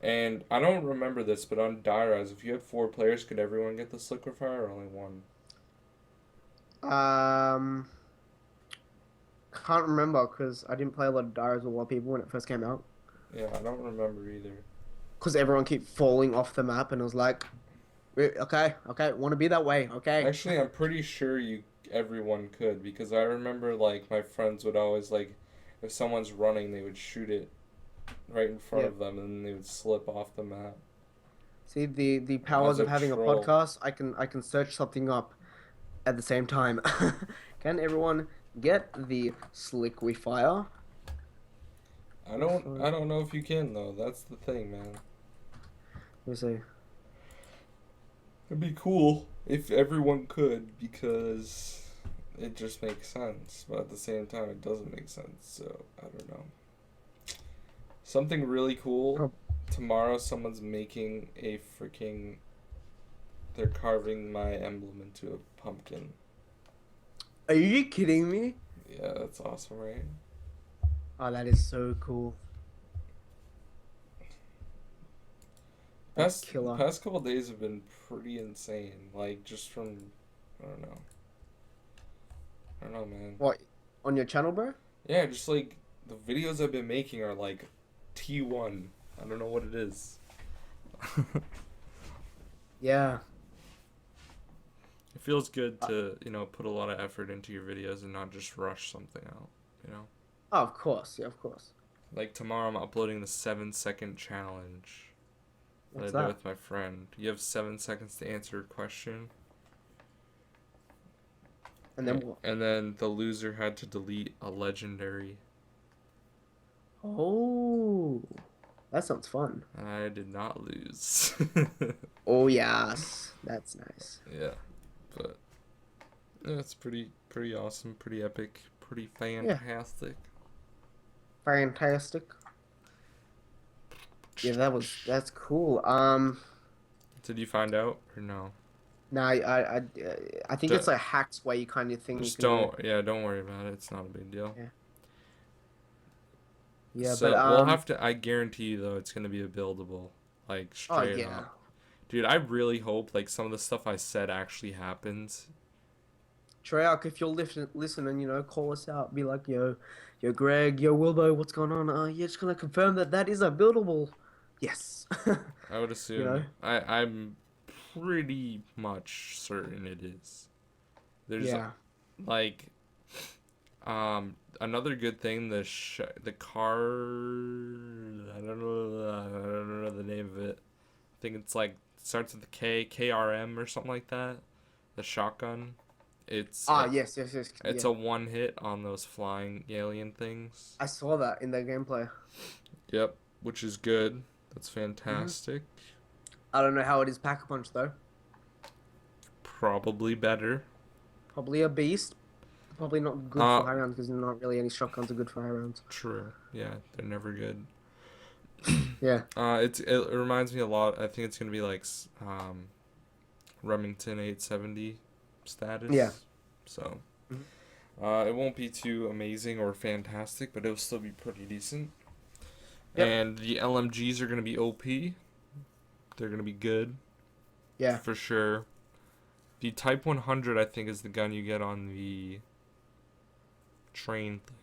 And I don't remember this, but on Dairaz, if you had four players, could everyone get this liquefier or only one? Um, can't remember because I didn't play a lot of Diaries with a lot of people when it first came out. Yeah, I don't remember either. Because everyone kept falling off the map, and it was like, okay, okay, want to be that way, okay. Actually, I'm pretty sure you everyone could because I remember like my friends would always like if someone's running, they would shoot it right in front Yeah. of them and then they would slip off the map See the as powers a of having a troll. podcast. I can search something up at the same time. Can everyone get the Slickwifier? Let I don't know if you can though. That's the thing, man. me see. It'd be cool if everyone could because it just makes sense, but at the same time it doesn't make sense. So, I don't know. Something really cool. Oh, Tomorrow someone's making a freaking they're carving my emblem into a pumpkin. are you kidding me? Yeah, that's awesome, right? Oh, that is so cool. That's killer. Past couple days have been pretty insane. Like just from I don't know. I don't know, man. What, on your channel, bro? Yeah, just like the videos I've been making are like T1. I don't know what it is. Yeah. It feels good to, you know, put a lot of effort into your videos and not just rush something out, you know? Oh, of course. Yeah, of course. Like tomorrow I'm uploading the 7-second challenge that I What's did that? with my friend. You have 7 seconds to answer a question. And then what? And then the loser had to delete a legendary. Oh, that sounds fun. And I did not lose. Oh, yes. That's nice. Yeah, but yeah, it's pretty awesome, pretty epic, pretty Yeah. fantastic. Fantastic. Yeah, that's cool. Did you find out or no? No, I think D- it's like hacks way kind of thing you just can do. don't worry about it. It's not a big deal. Yeah. Yeah, but So we'll have to. I guarantee you though, it's gonna be a buildable, like oh straight yeah. up. Dude, I really hope like some of the stuff I said actually happens. Treyarch, if you're listening, call us out. Be like, yo, Greg, yo, Wilbo, what's going on? Yeah, just gonna confirm that that is a buildable. Yes. I would You know? assume. I'm pretty much certain it is. There's Yeah. like, another good thing, the car, I don't know the name of it. I think it's like starts with the KRM or something like that. The shotgun. It's Ah, a, yes, yes, yes, it's yeah. a one hit on those flying alien things. I saw that in their gameplay. Yep, which is good. That's Hmm. fantastic. I don't know how it is Pack-a-Punch though. Probably better. Probably a beast. Probably not good Uh, for high rounds because not really any shotguns are good for high rounds. True. Yeah, they're never good. Yeah. It reminds me a lot. I think it's gonna be like Remington 870 Yeah. status. So, Mhm. it won't be too amazing or fantastic, but it'll still be pretty decent. Yep. And the LMGs are gonna be OP. They're gonna be good Yeah. for sure. The Type 100, I think, is the gun you get on the train thing.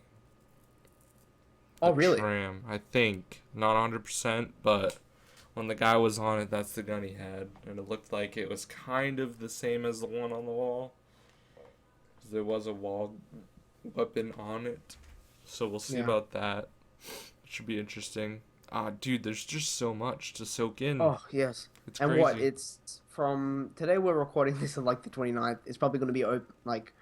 Oh, The really? tram, I think. Not 100%, but when the guy was on it, that's the gun he had. And it looked like it was kind of the same as the one on the wall. 'Cause there was a wall weapon on it. So we'll see Yeah. about that. It should be interesting. Dude, there's just so much to soak in. Oh, yes. It's And what? crazy. It's from today. We're recording this on like the 29th. It's probably going to be open like,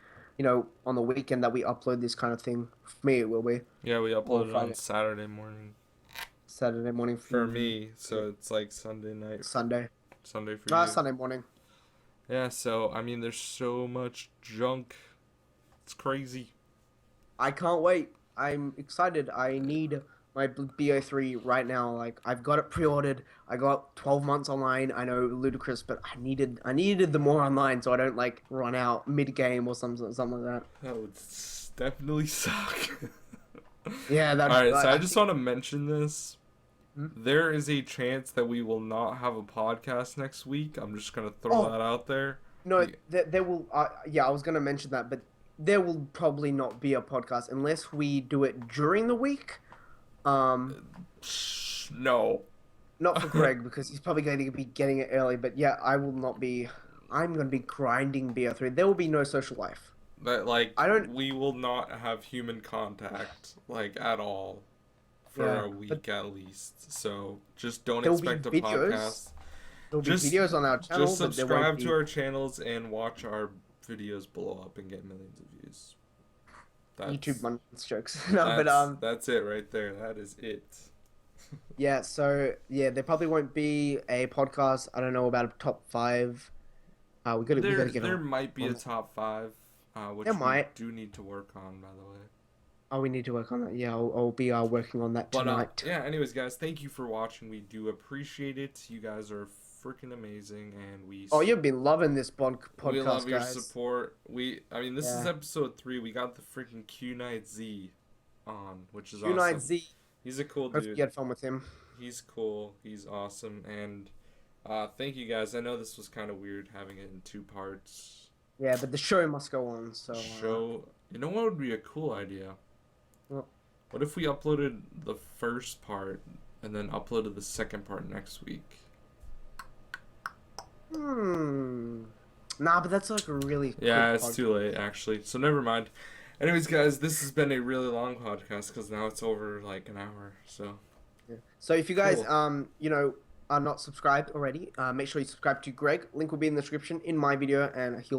on the weekend that we upload this kind of thing. For me, it will be. Yeah, we Or uploaded on Friday, Saturday morning Saturday morning for for me, so it's like Sunday night, Sunday. Sunday for you. Sunday morning. Yeah, so I mean, there's so much junk. It's crazy. I can't wait. I'm excited. I need my BO3 right now. Like I've got it pre-ordered. I got 12 months online. I know ludicrous, but I needed the more online so I don't like run out mid-game or something like that. That would definitely suck. Yeah, that Alright, so I I just think. want to mention this. Hmm? There is a chance that we will not have a podcast next week. I'm just going to throw Oh, that out there. no, We- there will. Yeah, I was gonna mention that, but there will probably not be a podcast unless we do it during the week. Um, No. Not for Greg because he's probably going to be getting it early. But yeah, I will not be. I'm going to be grinding BO3. There will be no social life. That, like, I don't. we will not have human contact, like, at all for Yeah, a but week at least. So just don't there will be expect a videos. podcast. There will be Just videos on our channel, just but there won't subscribe be to our channels and watch our videos blow up and get millions of views. YouTube That's months jokes. No, but that's it right there. That is it. yeah. So yeah, there probably won't be a podcast. I don't know about a top five. We gotta get There might be a on. top five, which There we might. do need to work on, by the way. Oh, we need to work on that. Yeah, I'll be working on that But tonight. yeah. Anyways, guys, thank you for watching. We do appreciate it. You guys are freaking amazing, and Oh, you've been loving this we love podcast, your guys. support. I mean, this is Yeah. episode 3. We got the freaking Q Knight Z on, which is Unite awesome. Z. He's a cool Hopefully dude. you had fun with him. He's cool. He's awesome. And thank you guys. I know this was kind of weird having it in 2 parts. Yeah, but the show must go on. So Show. You know what would be a cool idea? Well, What if we uploaded the first part and then uploaded the second part next week? Nah, but that's like a really Yeah, quick it's podcast. too late actually. So never mind. Anyways, guys, this has been a really long podcast because now it's over like an hour. So Yeah. So if you guys cool. are not subscribed already, make sure you subscribe to Greg. Link will be in the description in my video, and his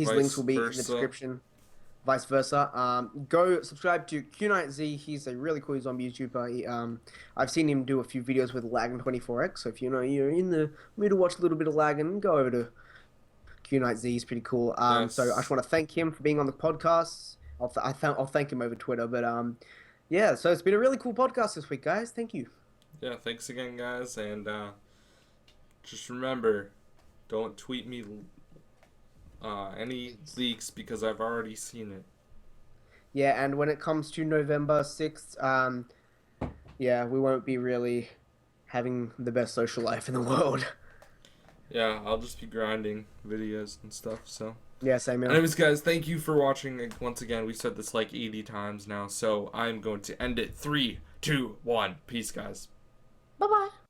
links Vice will be in the versa. description. Vice versa. Go subscribe to Q9Z. He's a really cool zombie YouTuber. I've seen him do a few videos with Lagging24x. So if you're in the mood to watch a little bit of Lagging, go over to Q9Z. He's pretty cool. So I just Yes. want to thank him for being on the podcast. I'll thank him over Twitter. But yeah. So it's been a really cool podcast this week, guys. Thank you. Yeah. Thanks again, guys, and just remember, don't tweet me any leaks because I've already seen it. Yeah, and when it comes to November 6th, yeah, we won't be really having the best social life in the world. Yeah, I'll just be grinding videos and stuff. So. Yeah, same here. Anyways, guys, thank you for watching. Once again, we said this like 80 times now, so I'm going to end it. 3, 2, 1. Peace, guys. Bye-bye.